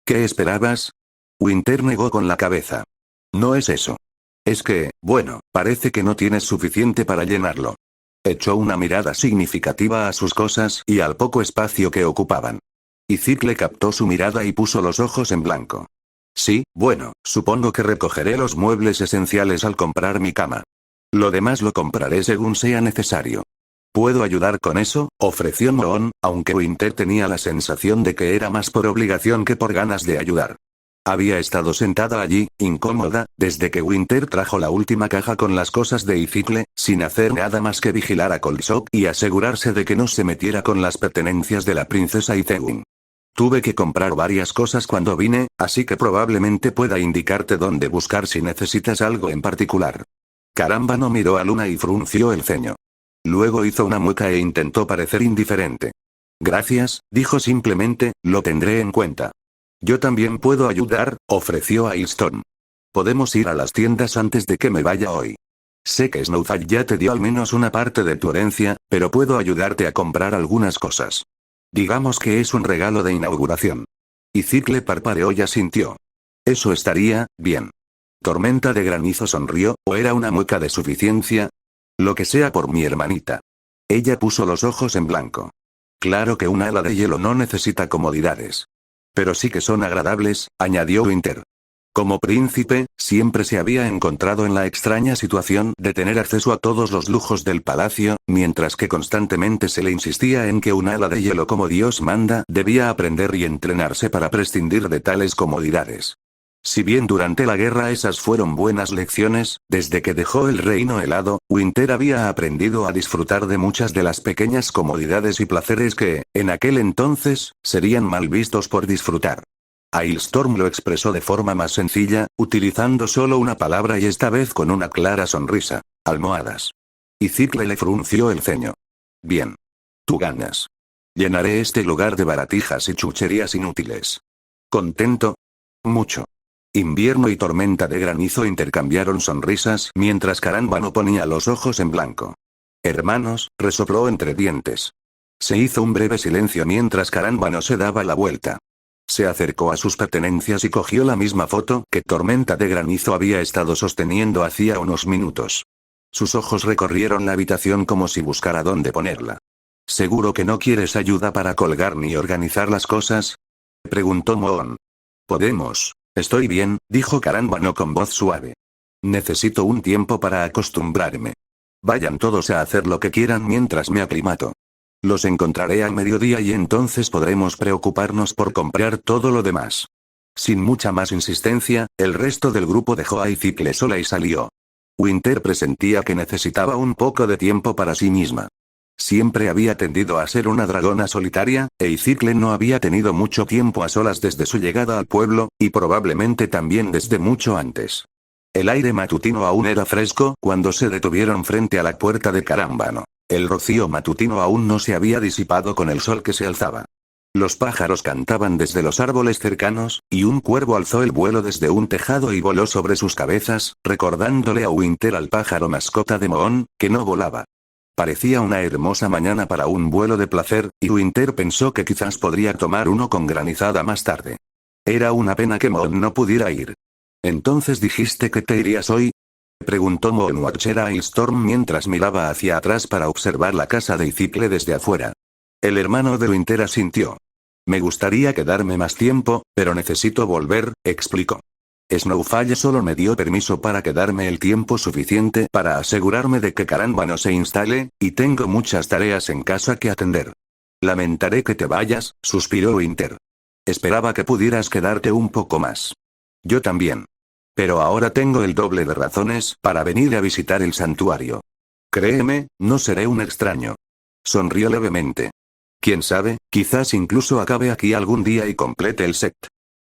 ¿Qué esperabas? Winter negó con la cabeza. No es eso. Es que, bueno, parece que no tienes suficiente para llenarlo. Echó una mirada significativa a sus cosas y al poco espacio que ocupaban. Icicle captó su mirada y puso los ojos en blanco. Sí, bueno, supongo que recogeré los muebles esenciales al comprar mi cama. Lo demás lo compraré según sea necesario. ¿Puedo ayudar con eso?, ofreció Moon, aunque Winter tenía la sensación de que era más por obligación que por ganas de ayudar. Había estado sentada allí, incómoda, desde que Winter trajo la última caja con las cosas de Icicle, sin hacer nada más que vigilar a Coulson y asegurarse de que no se metiera con las pertenencias de la princesa Ithewin. Tuve que comprar varias cosas cuando vine, así que probablemente pueda indicarte dónde buscar si necesitas algo en particular. Carámbano miró a Luna y frunció el ceño. Luego hizo una mueca e intentó parecer indiferente. Gracias, dijo simplemente, lo tendré en cuenta. Yo también puedo ayudar, ofreció a Hailstorm. Podemos ir a las tiendas antes de que me vaya hoy. Sé que Snowfall ya te dio al menos una parte de tu herencia, pero puedo ayudarte a comprar algunas cosas. Digamos que es un regalo de inauguración. Icicle parpadeó y asintió. Eso estaría bien. Tormenta de granizo sonrió, ¿o era una mueca de suficiencia? Lo que sea por mi hermanita. Ella puso los ojos en blanco. Claro que una hada de hielo no necesita comodidades. Pero sí que son agradables, añadió Winter. Como príncipe, siempre se había encontrado en la extraña situación de tener acceso a todos los lujos del palacio, mientras que constantemente se le insistía en que un hada de hielo como Dios manda debía aprender y entrenarse para prescindir de tales comodidades. Si bien durante la guerra esas fueron buenas lecciones, desde que dejó el reino helado, Winter había aprendido a disfrutar de muchas de las pequeñas comodidades y placeres que, en aquel entonces, serían mal vistos por disfrutar. Hailstorm lo expresó de forma más sencilla, utilizando solo una palabra y esta vez con una clara sonrisa. Almohadas. Icicle le frunció el ceño. Bien. Tú ganas. Llenaré este lugar de baratijas y chucherías inútiles. ¿Contento? Mucho. Invierno y tormenta de granizo intercambiaron sonrisas mientras Carámbano ponía los ojos en blanco. Hermanos, resopló entre dientes. Se hizo un breve silencio mientras Carámbano se daba la vuelta. Se acercó a sus pertenencias y cogió la misma foto que Tormenta de Granizo había estado sosteniendo hacía unos minutos. Sus ojos recorrieron la habitación como si buscara dónde ponerla. ¿Seguro que no quieres ayuda para colgar ni organizar las cosas?, preguntó Moon. Podemos. Estoy bien, dijo Carámbano con voz suave. Necesito un tiempo para acostumbrarme. Vayan todos a hacer lo que quieran mientras me aclimato. Los encontraré al mediodía y entonces podremos preocuparnos por comprar todo lo demás. Sin mucha más insistencia, el resto del grupo dejó a Icicle sola y salió. Winter presentía que necesitaba un poco de tiempo para sí misma. Siempre había tendido a ser una dragona solitaria, e Icicle no había tenido mucho tiempo a solas desde su llegada al pueblo, y probablemente también desde mucho antes. El aire matutino aún era fresco cuando se detuvieron frente a la puerta de Carámbano. El rocío matutino aún no se había disipado con el sol que se alzaba. Los pájaros cantaban desde los árboles cercanos, y un cuervo alzó el vuelo desde un tejado y voló sobre sus cabezas, recordándole a Winter al pájaro mascota de Moon, que no volaba. Parecía una hermosa mañana para un vuelo de placer, y Winter pensó que quizás podría tomar uno con granizada más tarde. Era una pena que Moon no pudiera ir. ¿Entonces dijiste que te irías hoy?, preguntó Moonwatcher a Hailstorm mientras miraba hacia atrás para observar la casa de Icicle desde afuera. El hermano de Winter asintió. Me gustaría quedarme más tiempo, pero necesito volver, explicó. Snowfall solo me dio permiso para quedarme el tiempo suficiente para asegurarme de que Carámbano se instale, y tengo muchas tareas en casa que atender. Lamentaré que te vayas, suspiró Winter. Esperaba que pudieras quedarte un poco más. Yo también. Pero ahora tengo el doble de razones para venir a visitar el santuario. Créeme, no seré un extraño. Sonrió levemente. Quién sabe, quizás incluso acabe aquí algún día y complete el set.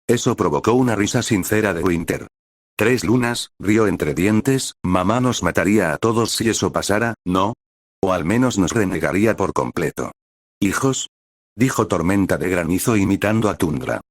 Eso provocó una risa sincera de Winter. 3 lunas, rió entre dientes, mamá nos mataría a todos si eso pasara, ¿no? O al menos nos renegaría por completo. ¿Hijos?, dijo Tormenta de Granizo imitando a Tundra.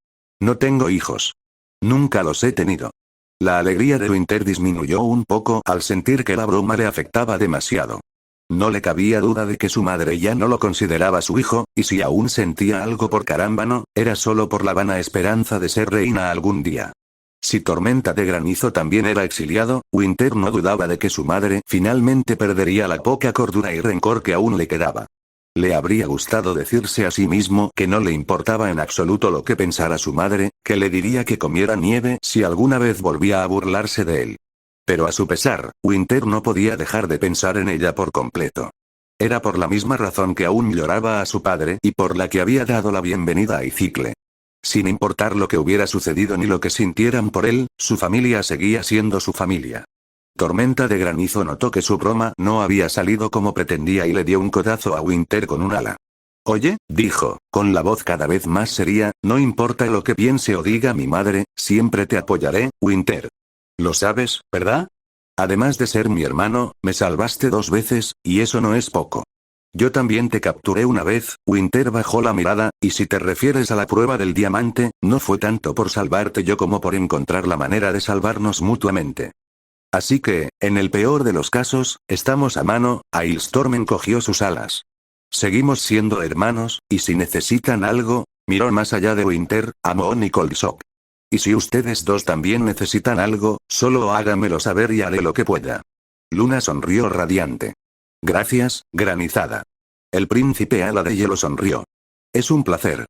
No tengo hijos. Nunca los he tenido. La alegría de Winter disminuyó un poco al sentir que la broma le afectaba demasiado. No le cabía duda de que su madre ya no lo consideraba su hijo, y si aún sentía algo por Carámbano, era solo por la vana esperanza de ser reina algún día. Si Tormenta de Granizo también era exiliado, Winter no dudaba de que su madre finalmente perdería la poca cordura y rencor que aún le quedaba. Le habría gustado decirse a sí mismo que no le importaba en absoluto lo que pensara su madre, que le diría que comiera nieve si alguna vez volvía a burlarse de él. Pero a su pesar, Winter no podía dejar de pensar en ella por completo. Era por la misma razón que aún lloraba a su padre y por la que había dado la bienvenida a Icicle. Sin importar lo que hubiera sucedido ni lo que sintieran por él, su familia seguía siendo su familia. Tormenta de Granizo notó que su broma no había salido como pretendía y le dio un codazo a Winter con un ala. Oye, dijo, con la voz cada vez más seria, no importa lo que piense o diga mi madre, siempre te apoyaré, Winter. Lo sabes, ¿verdad? Además de ser mi hermano, me salvaste 2 veces, y eso no es poco. Yo también te capturé una vez, Winter bajó la mirada, y si te refieres a la prueba del diamante, no fue tanto por salvarte yo como por encontrar la manera de salvarnos mutuamente. Así que, en el peor de los casos, estamos a mano. Hailstorm encogió sus alas. Seguimos siendo hermanos, y si necesitan algo, miró más allá de Winter, a Moon y Coldsock. Y si ustedes dos también necesitan algo, solo háganmelo saber y haré lo que pueda. Luna sonrió radiante. Gracias, Granizada. El príncipe Ala de Hielo sonrió. Es un placer.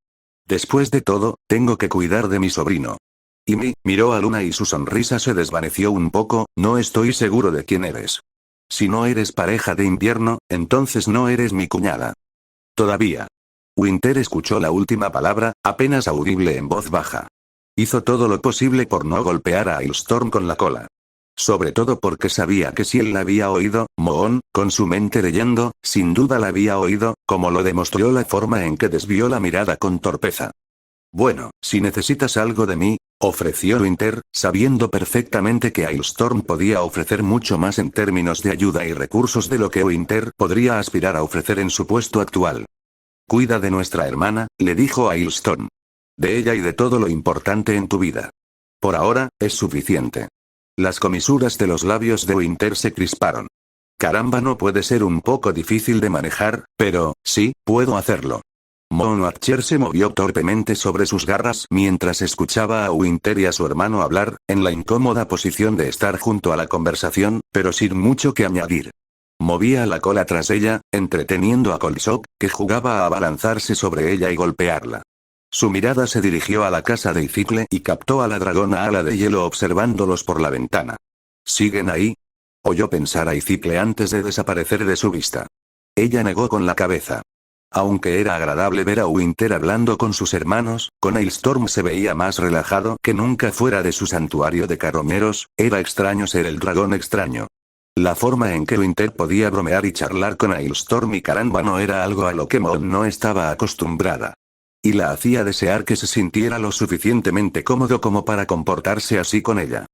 Después de todo, tengo que cuidar de mi sobrino. Y miró a Luna y su sonrisa se desvaneció un poco. No estoy seguro de quién eres. Si no eres pareja de invierno, entonces no eres mi cuñada. Todavía. Winter escuchó la última palabra, apenas audible en voz baja. Hizo todo lo posible por no golpear a Hailstorm con la cola. Sobre todo porque sabía que si él la había oído, Moon, con su mente leyendo, sin duda la había oído, como lo demostró la forma en que desvió la mirada con torpeza. Bueno, si necesitas algo de mí, ofreció Winter, sabiendo perfectamente que Hailstorm podía ofrecer mucho más en términos de ayuda y recursos de lo que Winter podría aspirar a ofrecer en su puesto actual. Cuida de nuestra hermana, le dijo Hailstorm. De ella y de todo lo importante en tu vida. Por ahora, es suficiente. Las comisuras de los labios de Winter se crisparon. Caramba, no puede ser un poco difícil de manejar, pero, sí, puedo hacerlo. Monarcher se movió torpemente sobre sus garras mientras escuchaba a Winter y a su hermano hablar, en la incómoda posición de estar junto a la conversación, pero sin mucho que añadir. Movía la cola tras ella, entreteniendo a Coldsock, que jugaba a abalanzarse sobre ella y golpearla. Su mirada se dirigió a la casa de Icicle y captó a la dragona Ala de Hielo observándolos por la ventana. ¿Siguen ahí? Oyó pensar a Icicle antes de desaparecer de su vista. Ella negó con la cabeza. Aunque era agradable ver a Winter hablando con sus hermanos, con Hailstorm se veía más relajado que nunca fuera de su santuario de carroñeros. Era extraño ser el dragón extraño. La forma en que Winter podía bromear y charlar con Hailstorm y caramba no era algo a lo que Moon no estaba acostumbrada. Y la hacía desear que se sintiera lo suficientemente cómodo como para comportarse así con ella.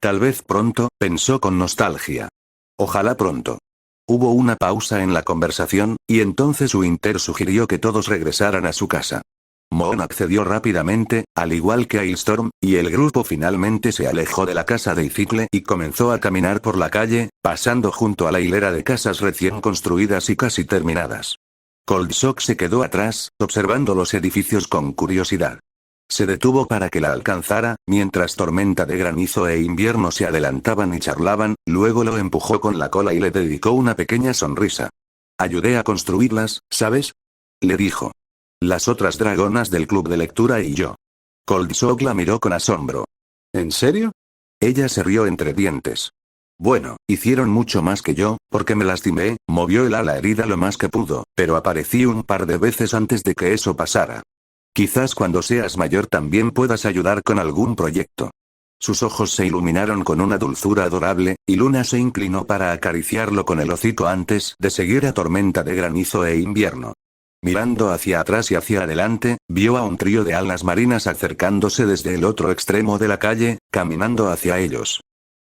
Tal vez pronto, pensó con nostalgia. Ojalá pronto. Hubo una pausa en la conversación, y entonces Winter sugirió que todos regresaran a su casa. Moon accedió rápidamente, al igual que Hailstorm, y el grupo finalmente se alejó de la casa de Icicle y comenzó a caminar por la calle, pasando junto a la hilera de casas recién construidas y casi terminadas. Coldsock se quedó atrás, observando los edificios con curiosidad. Se detuvo para que la alcanzara, mientras Tormenta de Granizo e Invierno se adelantaban y charlaban, luego lo empujó con la cola y le dedicó una pequeña sonrisa. Ayudé a construirlas, ¿sabes? Le dijo. Las otras dragonas del club de lectura y yo. Coldsock la miró con asombro. ¿En serio? Ella se rió entre dientes. Bueno, hicieron mucho más que yo, porque me lastimé, movió el ala herida lo más que pudo, pero aparecí un par de veces antes de que eso pasara. Quizás cuando seas mayor también puedas ayudar con algún proyecto. Sus ojos se iluminaron con una dulzura adorable, y Luna se inclinó para acariciarlo con el hocico antes de seguir a Tormenta de Granizo e Invierno. Mirando hacia atrás y hacia adelante, vio a un trío de alas marinas acercándose desde el otro extremo de la calle, caminando hacia ellos.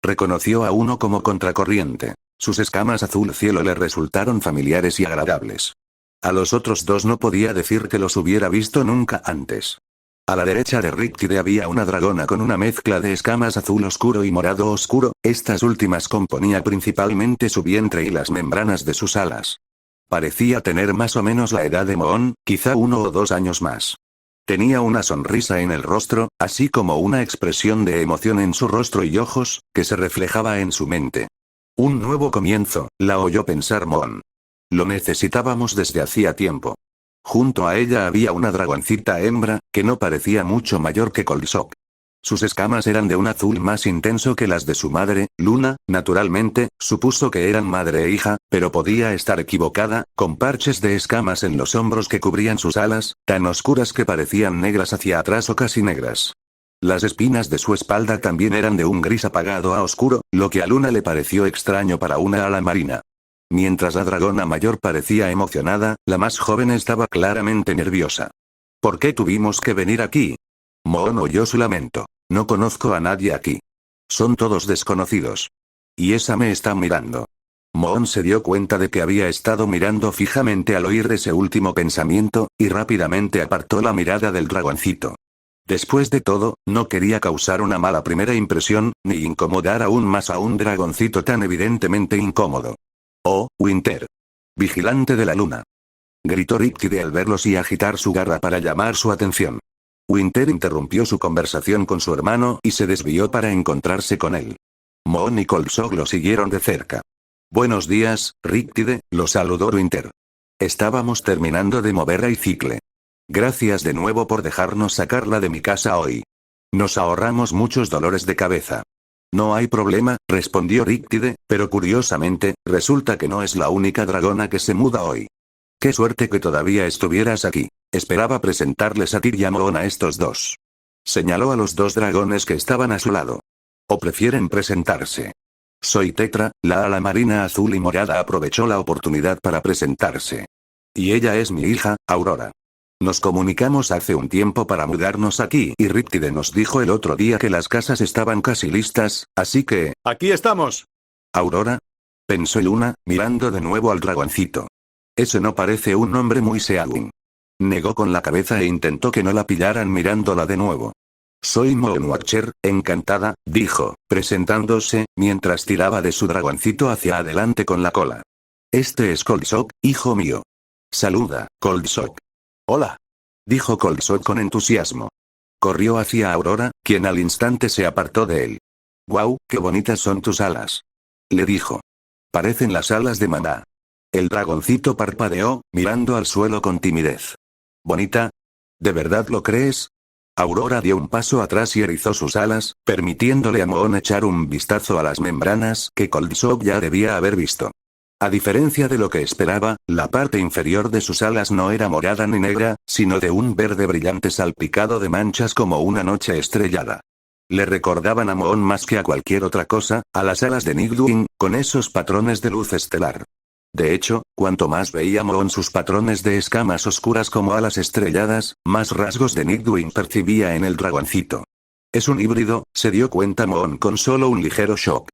Reconoció a uno como contracorriente. Sus escamas azul cielo le resultaron familiares y agradables. A los otros dos no podía decir que los hubiera visto nunca antes. A la derecha de Riptide había una dragona con una mezcla de escamas azul oscuro y morado oscuro, estas últimas componía principalmente su vientre y las membranas de sus alas. Parecía tener más o menos la edad de Moon, quizá 1 o 2 años más. Tenía una sonrisa en el rostro, así como una expresión de emoción en su rostro y ojos, que se reflejaba en su mente. Un nuevo comienzo, la oyó pensar Moon. Lo necesitábamos desde hacía tiempo. Junto a ella había una dragoncita hembra, que no parecía mucho mayor que Coldsock. Sus escamas eran de un azul más intenso que las de su madre, Luna. Naturalmente, supuso que eran madre e hija, pero podía estar equivocada, con parches de escamas en los hombros que cubrían sus alas, tan oscuras que parecían negras hacia atrás o casi negras. Las espinas de su espalda también eran de un gris apagado a oscuro, lo que a Luna le pareció extraño para una ala marina. Mientras la dragona mayor parecía emocionada, la más joven estaba claramente nerviosa. ¿Por qué tuvimos que venir aquí? Moon oyó su lamento. No conozco a nadie aquí. Son todos desconocidos. Y esa me está mirando. Moon se dio cuenta de que había estado mirando fijamente al oír ese último pensamiento, y rápidamente apartó la mirada del dragoncito. Después de todo, no quería causar una mala primera impresión, ni incomodar aún más a un dragoncito tan evidentemente incómodo. Oh, Winter. Vigilante de la luna. Gritó Riptide al verlos y agitar su garra para llamar su atención. Winter interrumpió su conversación con su hermano y se desvió para encontrarse con él. Moon y Colsog lo siguieron de cerca. Buenos días, Riptide, lo saludó Winter. Estábamos terminando de mover a Icicle. Gracias de nuevo por dejarnos sacarla de mi casa hoy. Nos ahorramos muchos dolores de cabeza. No hay problema, respondió Riptide, pero curiosamente, resulta que no es la única dragona que se muda hoy. Qué suerte que todavía estuvieras aquí. Esperaba presentarles a Tyr y a Moon a estos dos. Señaló a los dos dragones que estaban a su lado. ¿O prefieren presentarse? Soy Tetra, la ala marina azul y morada aprovechó la oportunidad para presentarse. Y ella es mi hija, Aurora. Nos comunicamos hace un tiempo para mudarnos aquí y Riptide nos dijo el otro día que las casas estaban casi listas, así que... ¡Aquí estamos! ¿Aurora? Pensó Luna, mirando de nuevo al dragoncito. Ese no parece un nombre muy Seawin. Negó con la cabeza e intentó que no la pillaran mirándola de nuevo. Soy Moonwatcher, encantada, dijo, presentándose, mientras tiraba de su dragoncito hacia adelante con la cola. Este es Coldsog, hijo mío. Saluda, Coldsog. Hola. Dijo Coldsog con entusiasmo. Corrió hacia Aurora, quien al instante se apartó de él. «Guau, qué bonitas son tus alas», le dijo. «Parecen las alas de Maná». El dragoncito parpadeó, mirando al suelo con timidez. ¿Bonita? ¿De verdad lo crees? Aurora dio un paso atrás y erizó sus alas, permitiéndole a Moon echar un vistazo a las membranas que Coldsog ya debía haber visto. A diferencia de lo que esperaba, la parte inferior de sus alas no era morada ni negra, sino de un verde brillante salpicado de manchas como una noche estrellada. Le recordaban a Moon más que a cualquier otra cosa, a las alas de Nightwing, con esos patrones de luz estelar. De hecho, cuanto más veía Moon sus patrones de escamas oscuras como alas estrelladas, más rasgos de Nightwing percibía en el dragoncito. Es un híbrido, se dio cuenta Moon con solo un ligero shock.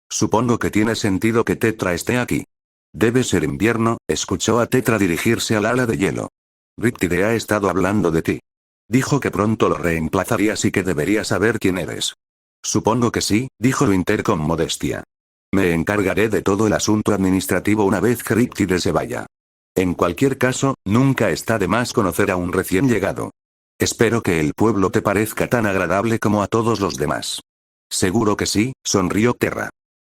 Supongo que tiene sentido que Tetra esté aquí. Debe ser invierno, escuchó a Tetra dirigirse al ala de hielo. Riptide ha estado hablando de ti. Dijo que pronto lo reemplazarías y que debería saber quién eres. Supongo que sí, dijo Winter con modestia. Me encargaré de todo el asunto administrativo una vez que Riptide se vaya. En cualquier caso, nunca está de más conocer a un recién llegado. Espero que el pueblo te parezca tan agradable como a todos los demás. Seguro que sí, sonrió Terra.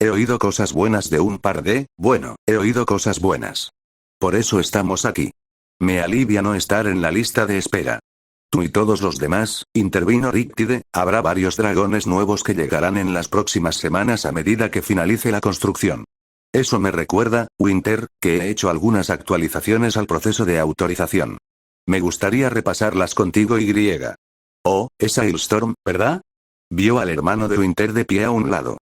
He oído cosas buenas de un par de, bueno, he oído cosas buenas. Por eso estamos aquí. Me alivia no estar en la lista de espera. Tú y todos los demás, intervino Riptide, habrá varios dragones nuevos que llegarán en las próximas semanas a medida que finalice la construcción. Eso me recuerda, Winter, que he hecho algunas actualizaciones al proceso de autorización. Me gustaría repasarlas contigo y griega. Oh, es Hailstorm, ¿verdad? Vio al hermano de Winter de pie a un lado.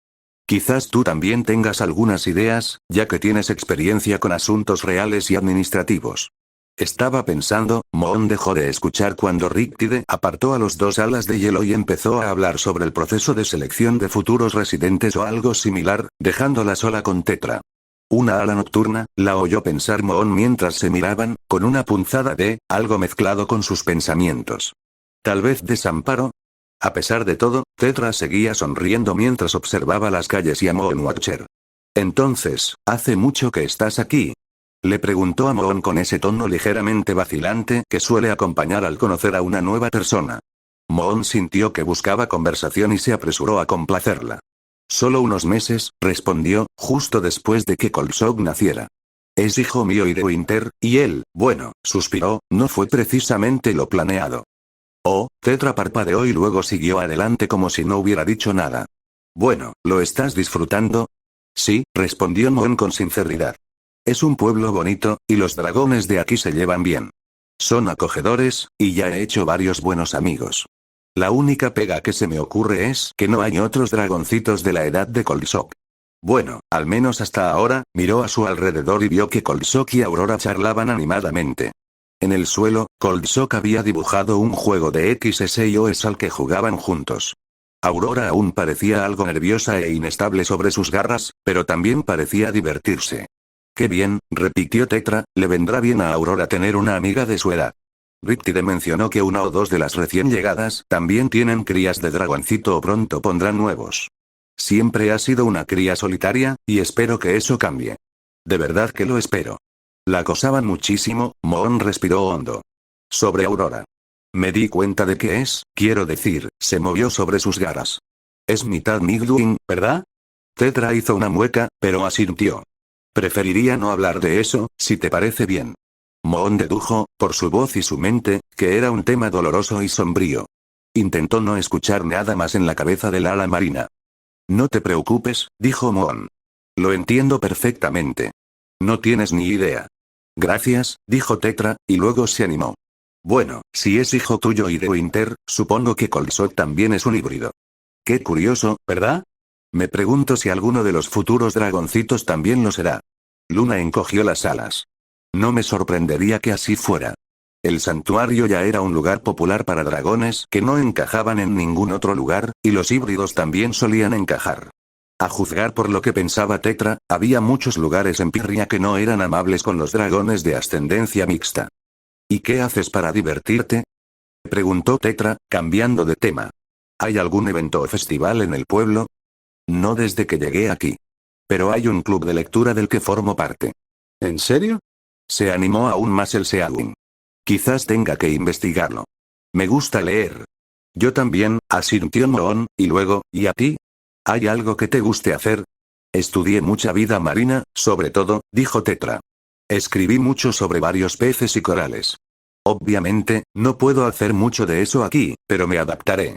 Quizás tú también tengas algunas ideas, ya que tienes experiencia con asuntos reales y administrativos. Estaba pensando, Moon dejó de escuchar cuando Riptide apartó a los dos alas de hielo y empezó a hablar sobre el proceso de selección de futuros residentes o algo similar, dejándola sola con Tetra. Una ala nocturna, la oyó pensar Moon mientras se miraban, con una punzada de, algo mezclado con sus pensamientos. Tal vez desamparo. A pesar de todo, Tetra seguía sonriendo mientras observaba las calles y a Moonwatcher. Entonces, ¿hace mucho que estás aquí? Le preguntó a Moon con ese tono ligeramente vacilante que suele acompañar al conocer a una nueva persona. Moon sintió que buscaba conversación y se apresuró a complacerla. Solo unos meses, respondió, justo después de que Coldsog naciera. Es hijo mío y de Winter, y él, bueno, suspiró, no fue precisamente lo planeado. Oh, Tetra parpadeó y luego siguió adelante como si no hubiera dicho nada. Bueno, ¿lo estás disfrutando? Sí, respondió Moon con sinceridad. Es un pueblo bonito, y los dragones de aquí se llevan bien. Son acogedores, y ya he hecho varios buenos amigos. La única pega que se me ocurre es que no hay otros dragoncitos de la edad de Coldsock. Bueno, al menos hasta ahora, miró a su alrededor y vio que Coldsock y Aurora charlaban animadamente. En el suelo, Coldsock había dibujado un juego de XS y OS al que jugaban juntos. Aurora aún parecía algo nerviosa e inestable sobre sus garras, pero también parecía divertirse. Qué bien, repitió Tetra, le vendrá bien a Aurora tener una amiga de su edad. Riptide mencionó que una o dos de las recién llegadas también tienen crías de dragoncito o pronto pondrán nuevos. Siempre ha sido una cría solitaria, y espero que eso cambie. De verdad que lo espero. La acosaban muchísimo. Moon respiró hondo. Sobre Aurora. Me di cuenta de que quiero decir, se movió sobre sus garras. Es mitad Migduin, ¿verdad? Tetra hizo una mueca, pero asintió. Preferiría no hablar de eso, si te parece bien. Moon dedujo, por su voz y su mente, que era un tema doloroso y sombrío. Intentó no escuchar nada más en la cabeza del ala marina. No te preocupes, dijo Moon. Lo entiendo perfectamente. No tienes ni idea. Gracias, dijo Tetra, y luego se animó. Bueno, si es hijo tuyo y de Winter, supongo que Coldsock también es un híbrido. Qué curioso, ¿verdad? Me pregunto si alguno de los futuros dragoncitos también lo será. Luna encogió las alas. No me sorprendería que así fuera. El santuario ya era un lugar popular para dragones que no encajaban en ningún otro lugar, y los híbridos también solían encajar. A juzgar por lo que pensaba Tetra, había muchos lugares en Pyrrhia que no eran amables con los dragones de ascendencia mixta. ¿Y qué haces para divertirte? Preguntó Tetra, cambiando de tema. ¿Hay algún evento o festival en el pueblo? No desde que llegué aquí. Pero hay un club de lectura del que formo parte. ¿En serio? Se animó aún más el Seagun. Quizás tenga que investigarlo. Me gusta leer. Yo también, asintió Moon, y luego, ¿y a ti? ¿Hay algo que te guste hacer? Estudié mucha vida marina, sobre todo, dijo Tetra. Escribí mucho sobre varios peces y corales. Obviamente, no puedo hacer mucho de eso aquí, pero me adaptaré.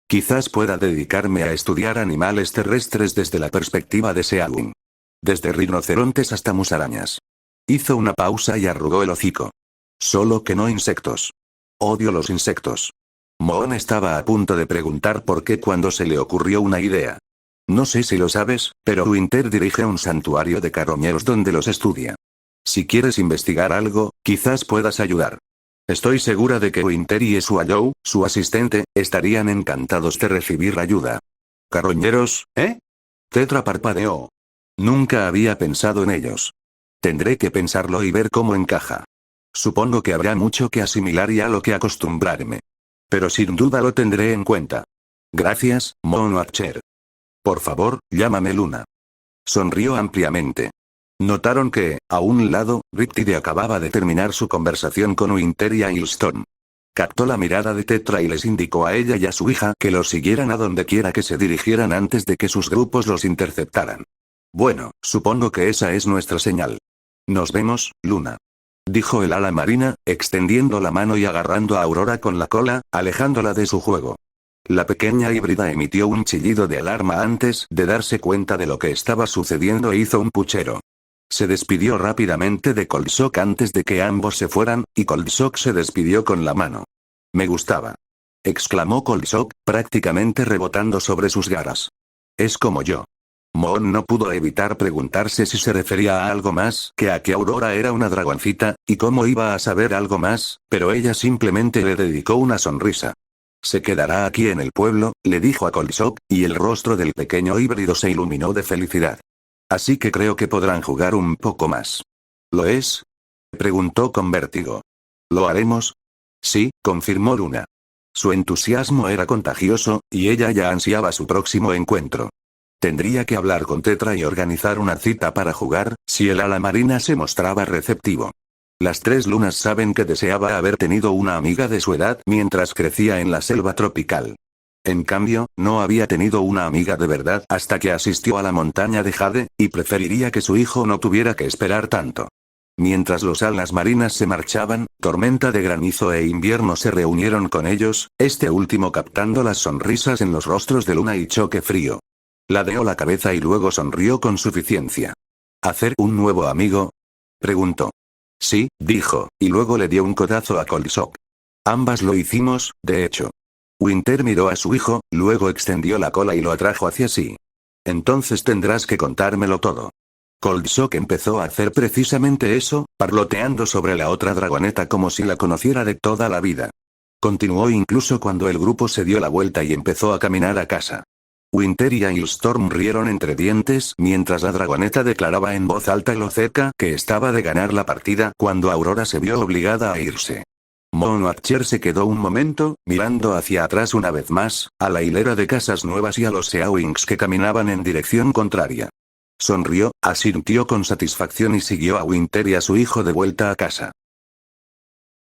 Quizás pueda dedicarme a estudiar animales terrestres desde la perspectiva de Seagun. Desde rinocerontes hasta musarañas. Hizo una pausa y arrugó el hocico. Solo que no insectos. Odio los insectos. Moon estaba a punto de preguntar por qué cuando se le ocurrió una idea. No sé si lo sabes, pero Winter dirige un santuario de carroñeros donde los estudia. Si quieres investigar algo, quizás puedas ayudar. Estoy segura de que Winter y Esuayou, su asistente, estarían encantados de recibir ayuda. ¿Carroñeros, eh? Tetra parpadeó. Nunca había pensado en ellos. Tendré que pensarlo y ver cómo encaja. Supongo que habrá mucho que asimilar y a lo que acostumbrarme. Pero sin duda lo tendré en cuenta. Gracias, Moon Archer. Por favor, llámame Luna. Sonrió ampliamente. Notaron que, a un lado, Riptide acababa de terminar su conversación con Winter y Ailstone. Captó la mirada de Tetra y les indicó a ella y a su hija que los siguieran a donde quiera que se dirigieran antes de que sus grupos los interceptaran. Bueno, supongo que esa es nuestra señal. Nos vemos, Luna. Dijo el ala marina, extendiendo la mano y agarrando a Aurora con la cola, alejándola de su juego. La pequeña híbrida emitió un chillido de alarma antes de darse cuenta de lo que estaba sucediendo e hizo un puchero. Se despidió rápidamente de Coldsock antes de que ambos se fueran, y Coldsock se despidió con la mano. Me gustaba. Exclamó Coldsock, prácticamente rebotando sobre sus garras. Es como yo. Moon no pudo evitar preguntarse si se refería a algo más que a que Aurora era una dragoncita, y cómo iba a saber algo más, pero ella simplemente le dedicó una sonrisa. Se quedará aquí en el pueblo, le dijo a Coldsock, y el rostro del pequeño híbrido se iluminó de felicidad. Así que creo que podrán jugar un poco más. ¿Lo es? Preguntó con vértigo. ¿Lo haremos? Sí, confirmó Luna. Su entusiasmo era contagioso, y ella ya ansiaba su próximo encuentro. Tendría que hablar con Tetra y organizar una cita para jugar, si el ala marina se mostraba receptivo. Las tres lunas saben que deseaba haber tenido una amiga de su edad mientras crecía en la selva tropical. En cambio, no había tenido una amiga de verdad hasta que asistió a la montaña de Jade, y preferiría que su hijo no tuviera que esperar tanto. Mientras los alas marinas se marchaban, Tormenta de Granizo e Invierno se reunieron con ellos, este último captando las sonrisas en los rostros de Luna y Choque Frío. Ladeó la cabeza y luego sonrió con suficiencia. ¿Hacer un nuevo amigo?, preguntó. Sí, dijo, y luego le dio un codazo a Cold Shock. Ambas lo hicimos, de hecho. Winter miró a su hijo, luego extendió la cola y lo atrajo hacia sí. Entonces tendrás que contármelo todo. Cold Shock empezó a hacer precisamente eso, parloteando sobre la otra dragoneta como si la conociera de toda la vida. Continuó incluso cuando el grupo se dio la vuelta y empezó a caminar a casa. Winter y Hailstorm rieron entre dientes mientras la dragoneta declaraba en voz alta lo cerca que estaba de ganar la partida cuando Aurora se vio obligada a irse. Monarcher se quedó un momento, mirando hacia atrás una vez más, a la hilera de casas nuevas y a los Seawings que caminaban en dirección contraria. Sonrió, asintió con satisfacción y siguió a Winter y a su hijo de vuelta a casa.